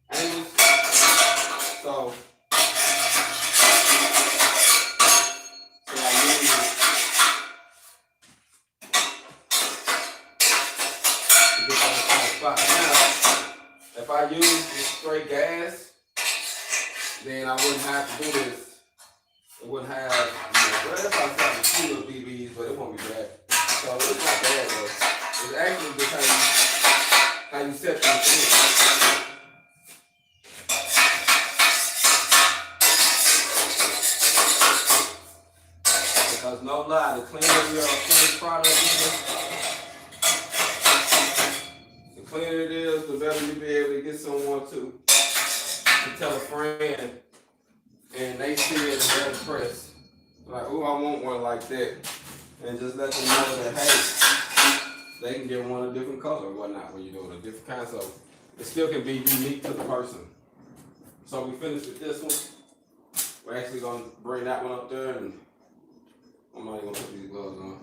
angles. So I use it to get that tight spot. Now, if I use this straight gas, then I wouldn't have to do this. It wouldn't have, well, that's why I have a few little BBs, but it won't be bad. So it's not bad though. It's actually just how you set your thing. Because no lie, the cleaner your finished product is, the cleaner it is, the better you'll be able to get someone to tell a friend. And they see it and they're impressed. Like, oh, I want one like that. And just let them know that, hey, they can get one a different color or whatnot when you're doing a different kind. So it still can be unique to the person. So we finished with this one. We're actually going to bring that one up there, and I'm not even going to put these gloves on.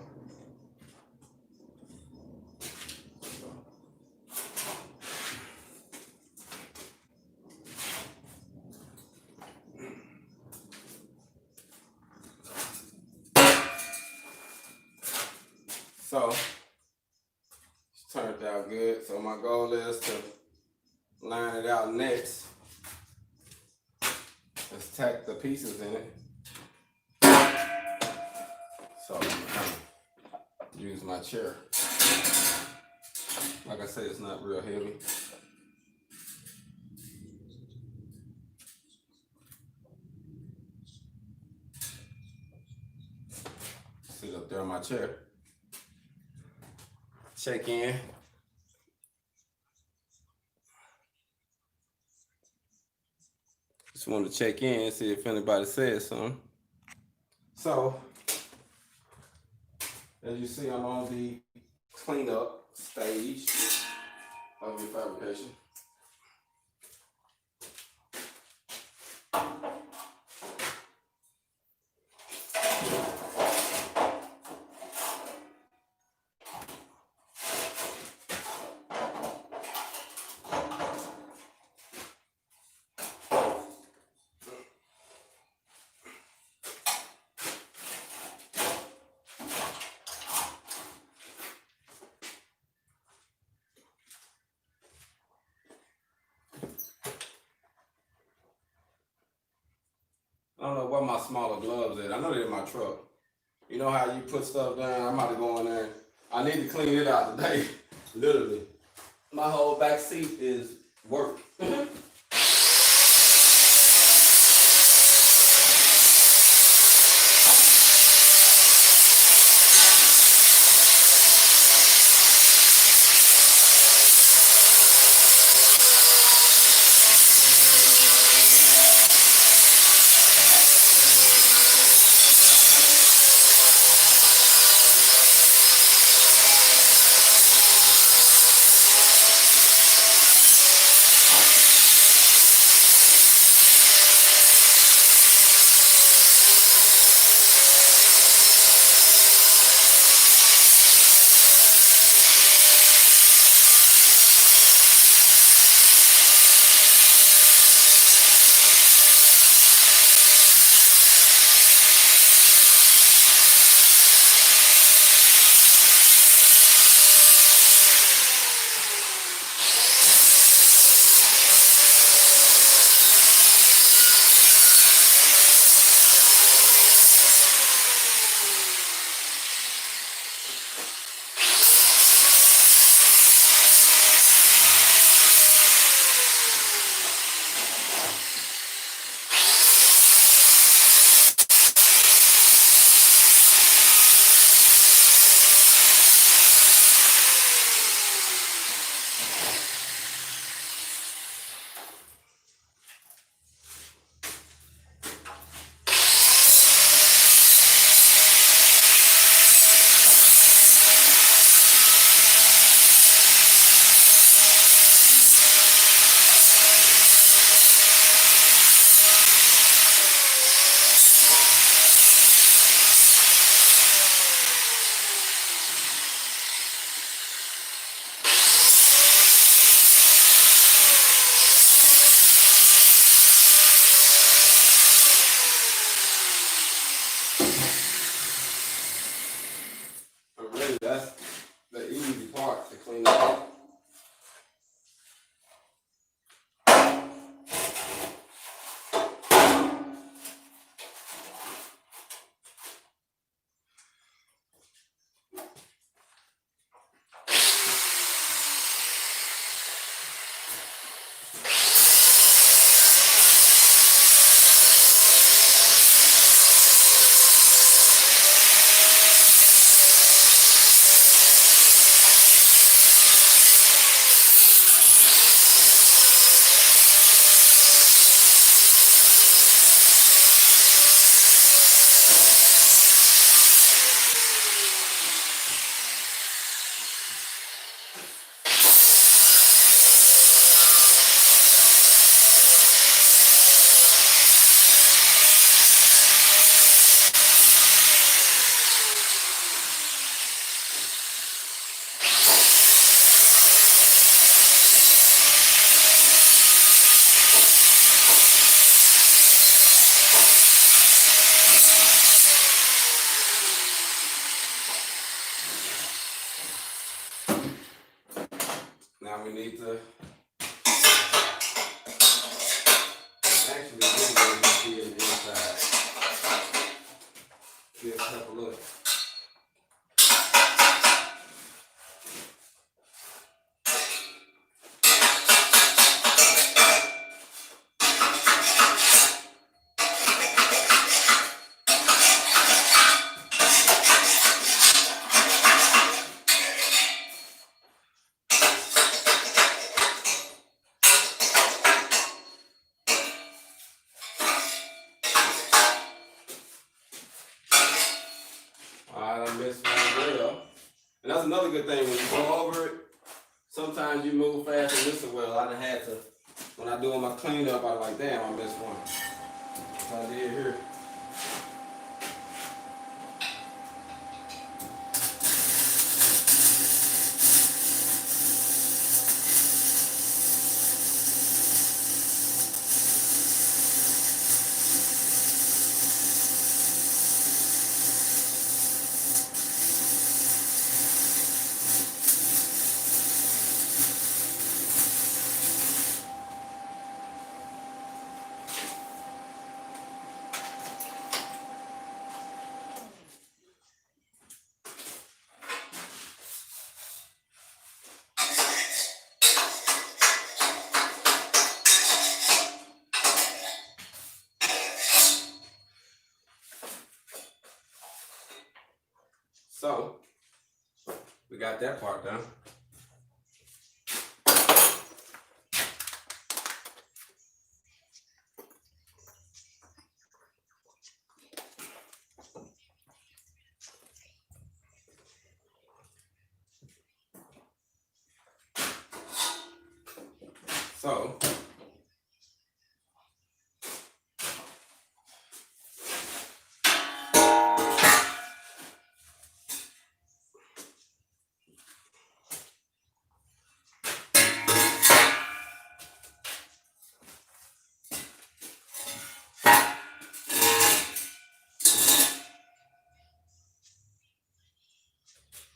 So, it's turned out good. So my goal is to line it out next. Let's tack the pieces in it. So I'm gonna use my chair. Like I said, it's not real heavy. Sit up there on my chair. Check in. Just wanted to check in and see if anybody says something. So, as you see, I'm on the cleanup stage of your fabrication. I don't know where my smaller gloves at. I know they're in my truck. You know how you put stuff down? I'm about to go in there. I need to clean it out today. Literally. My whole back seat is work. Now we need to actually see it inside. Let's have a look. Alright, I missed one well. And that's another good thing, when you go over it, sometimes you move fast and miss a well. I done had to, when I do my cleanup, I was like, damn, I missed one. So I did here. So, we got that part done.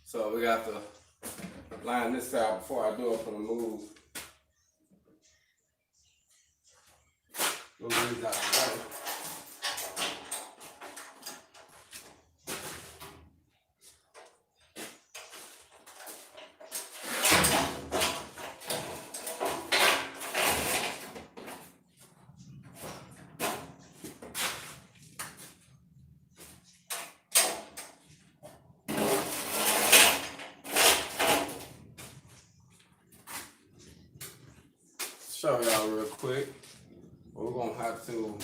So we got to line this out before I do it for the move. Move these out of the way. Show y'all real quick. We're gonna have to,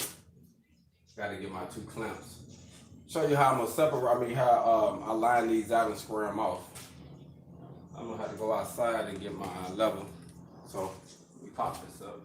gotta get my two clamps. Show you how I'm gonna separate, how I line these out and square them off. I'm gonna have to go outside and get my level. So, let me pop this up.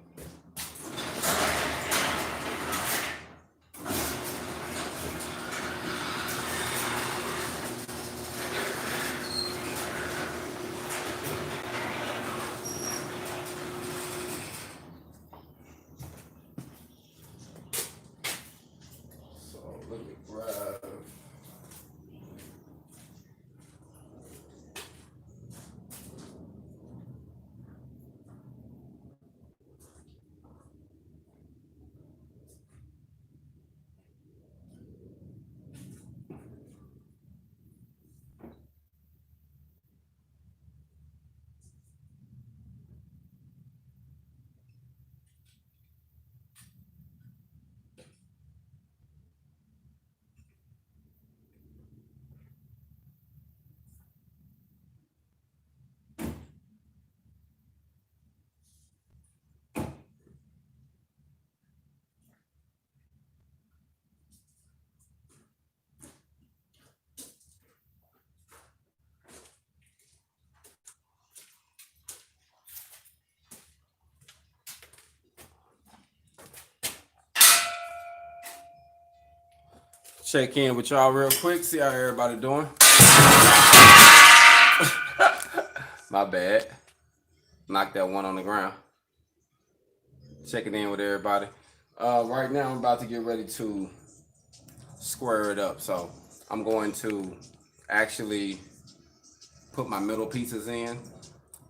Check in with y'all real quick, see how everybody doing. My bad. Knocked that one on the ground. Checking in with everybody. Right now I'm about to get ready to square it up. So I'm going to actually put my middle pieces in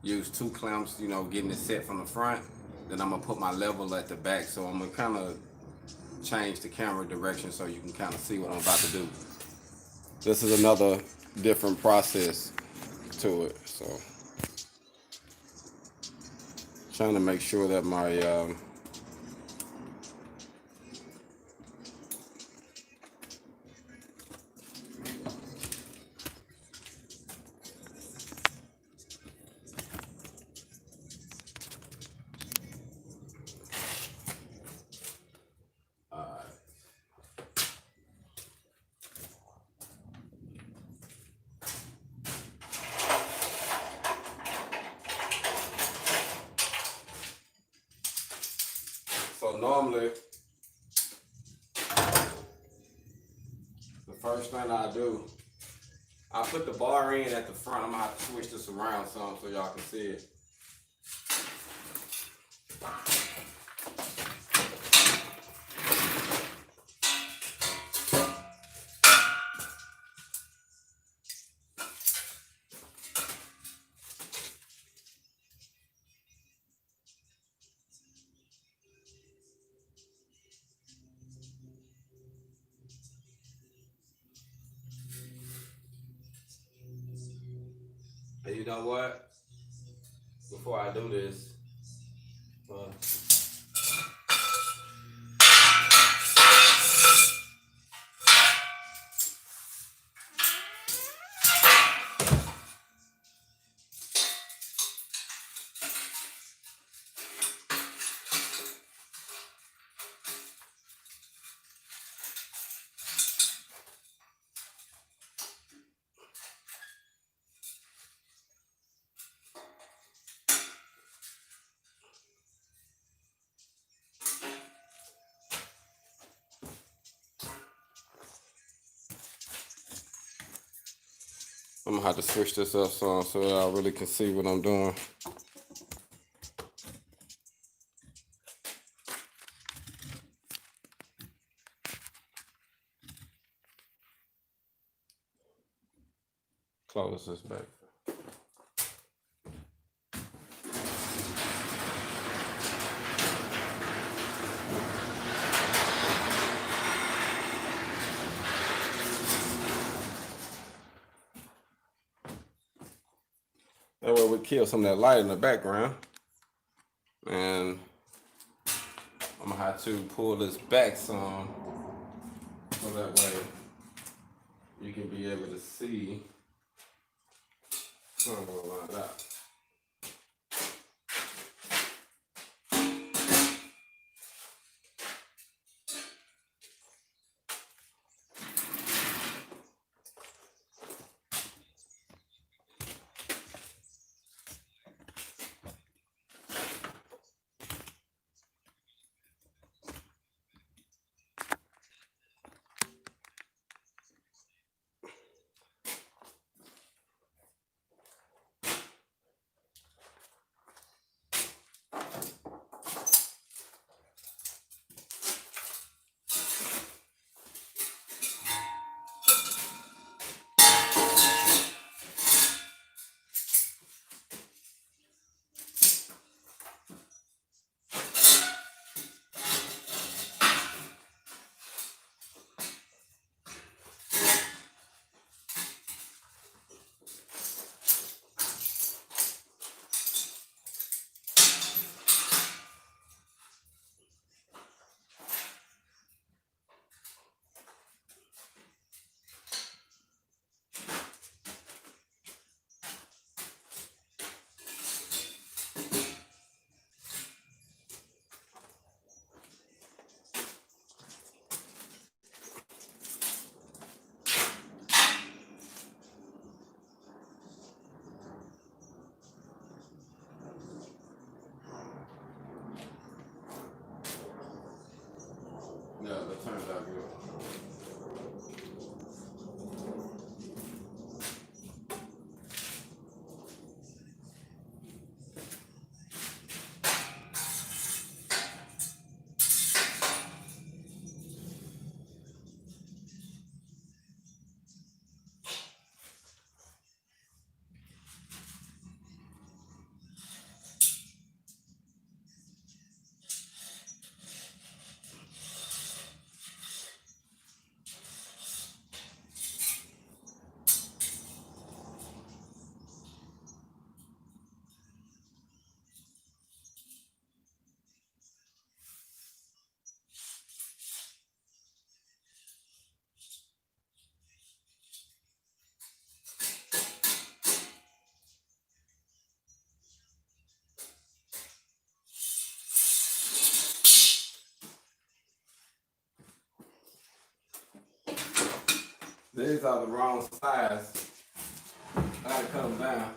use 2 clamps, you know, getting it set from the front. Then I'm gonna put my level at the back. So I'm gonna kind of change the camera direction so you can kind of see what I'm about to do. This is another different process to it. So trying to make sure that my so normally the first thing I do, I put the bar in at the front. I'm gonna have to switch this around some so y'all can see it. And you know what? Before I do this, I'm gonna have to switch this up so y'all really can see what I'm doing. Close this back. That way we kill some of that light in the background. And I'm gonna have to pull this back some so that way you can be able to see. So I'm gonna line it out. Yeah, that turns out good. These are the wrong size. I gotta cut them down.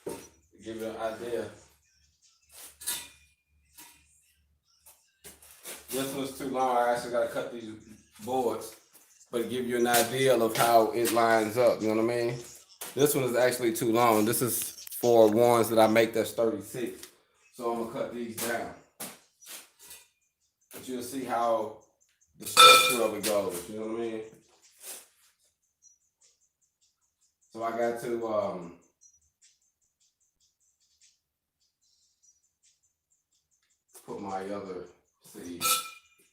To give you an idea. This one's too long. I actually gotta cut these boards, but to give you an idea of how it lines up. You know what I mean? This one is actually too long. This is for ones that I make that's 36. So I'm gonna cut these down. But you'll see how the structure of it goes. You know what I mean? So I got to put my other, see,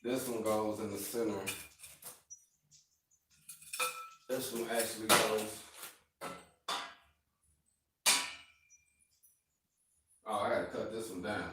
this one goes in the center. This one actually goes, oh, I gotta cut this one down.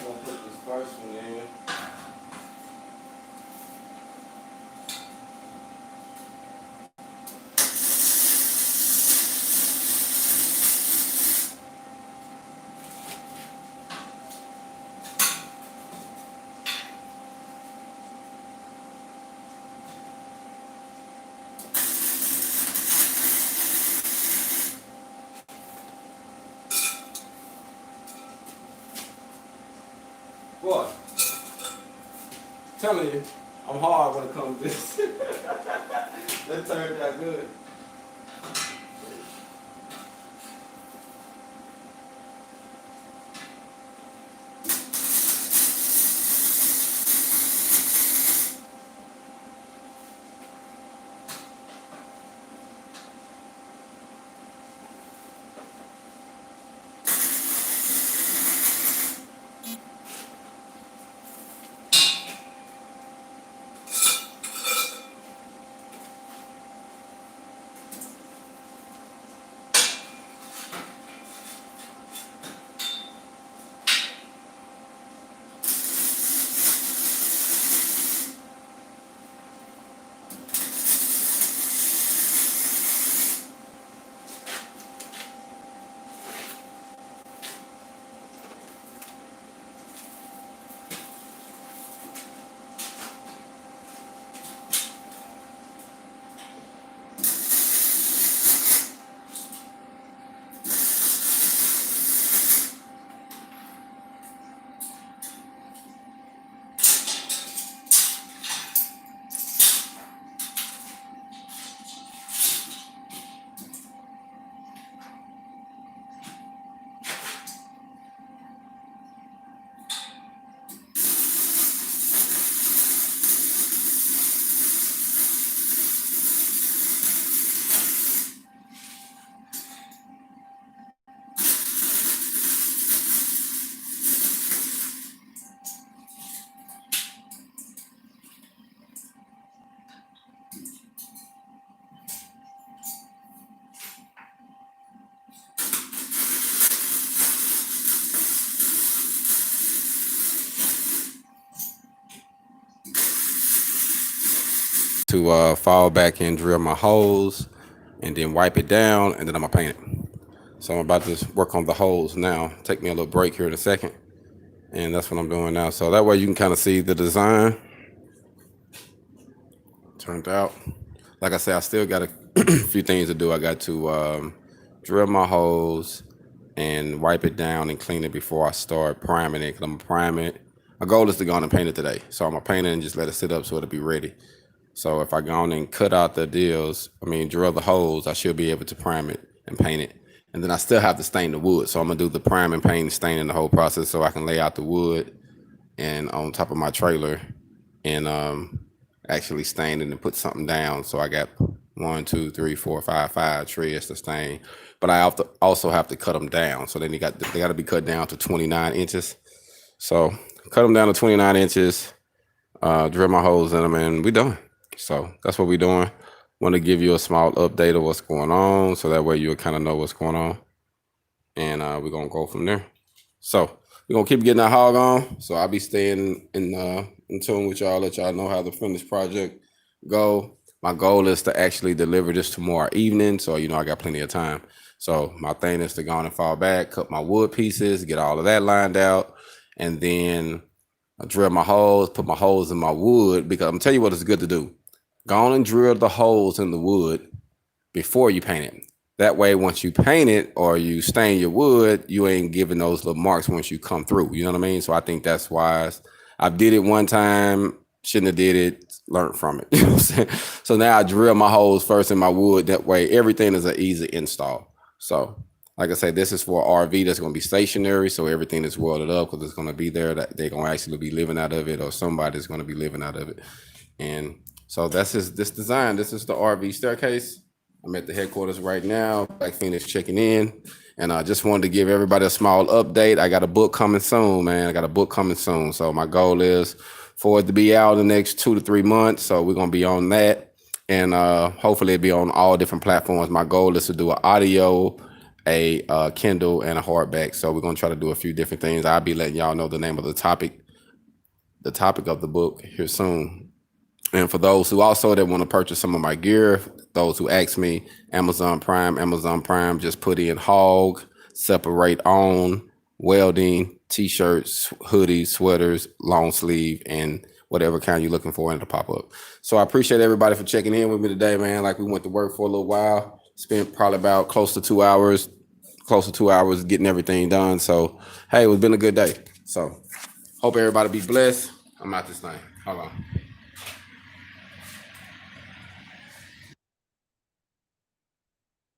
I'm gonna put this first one in. What? Telling you, I'm hard when it comes to this. That turned out good. To fall back and drill my holes and then wipe it down, and then I'm gonna paint it. So I'm about to work on the holes now. Take me a little break here in a second, and that's what I'm doing now. So that way you can kind of see the design. turned out. Like I said, I still got a few things to do. I got to drill my holes and wipe it down and clean it before I start priming it. Cause I'm gonna prime it. My goal is to go on and paint it today. So I'm gonna paint it and just let it sit up so it'll be ready. So if I go on and cut out the drill the holes, I should be able to prime it and paint it. And then I still have to stain the wood. So I'm gonna do the prime and paint and staining the whole process so I can lay out the wood and on top of my trailer and actually stain it and put something down. So I got 1, 2, 3, 4, 5 treads to stain. But I also have to cut them down. So then they got to be cut down to 29 inches. So cut them down to 29 inches, drill my holes in them, and we done. So that's what we're doing. Want to give you a small update of what's going on, so that way you'll kind of know what's going on. And we're going to go from there. So we're going to keep getting that hog on. So I'll be staying in tune with y'all, let y'all know how the finished project go. My goal is to actually deliver this tomorrow evening. So, I got plenty of time. So my thing is to go on and fall back, cut my wood pieces, get all of that lined out, and then I drill my holes, put my holes in my wood, because I'm gonna tell you what it's good to do. Go on and drill the holes in the wood before you paint it. That way, once you paint it or you stain your wood, you ain't giving those little marks once you come through. You know what I mean? So I think that's wise. I did it one time, shouldn't have did it, learned from it. You know what I'm saying? So now I drill my holes first in my wood. That way, everything is an easy install. So, like I said, this is for RV that's going to be stationary. So everything is welded up because it's going to be there. That they're going to actually be living out of it, or somebody's going to be living out of it. And so that's this design. This is the RV staircase. I'm at the headquarters right now. Black Feniks checking in. And I just wanted to give everybody a small update. I got a book coming soon, man. I got a book coming soon. So my goal is for it to be out in the next 2 to 3 months. So we're going to be on that. And hopefully it'll be on all different platforms. My goal is to do an audio, a Kindle, and a hardback. So we're going to try to do a few different things. I'll be letting y'all know the name of the topic of the book here soon. And for those who also that want to purchase some of my gear, those who ask me, Amazon Prime, just put in HOG, separate on, welding, t-shirts, hoodies, sweaters, long sleeve, and whatever kind you're looking for, and it'll pop up. So I appreciate everybody for checking in with me today, man. Like, we went to work for a little while, spent probably about close to 2 hours getting everything done. So, hey, it's been a good day. So hope everybody be blessed. I'm out this thing. Hold on.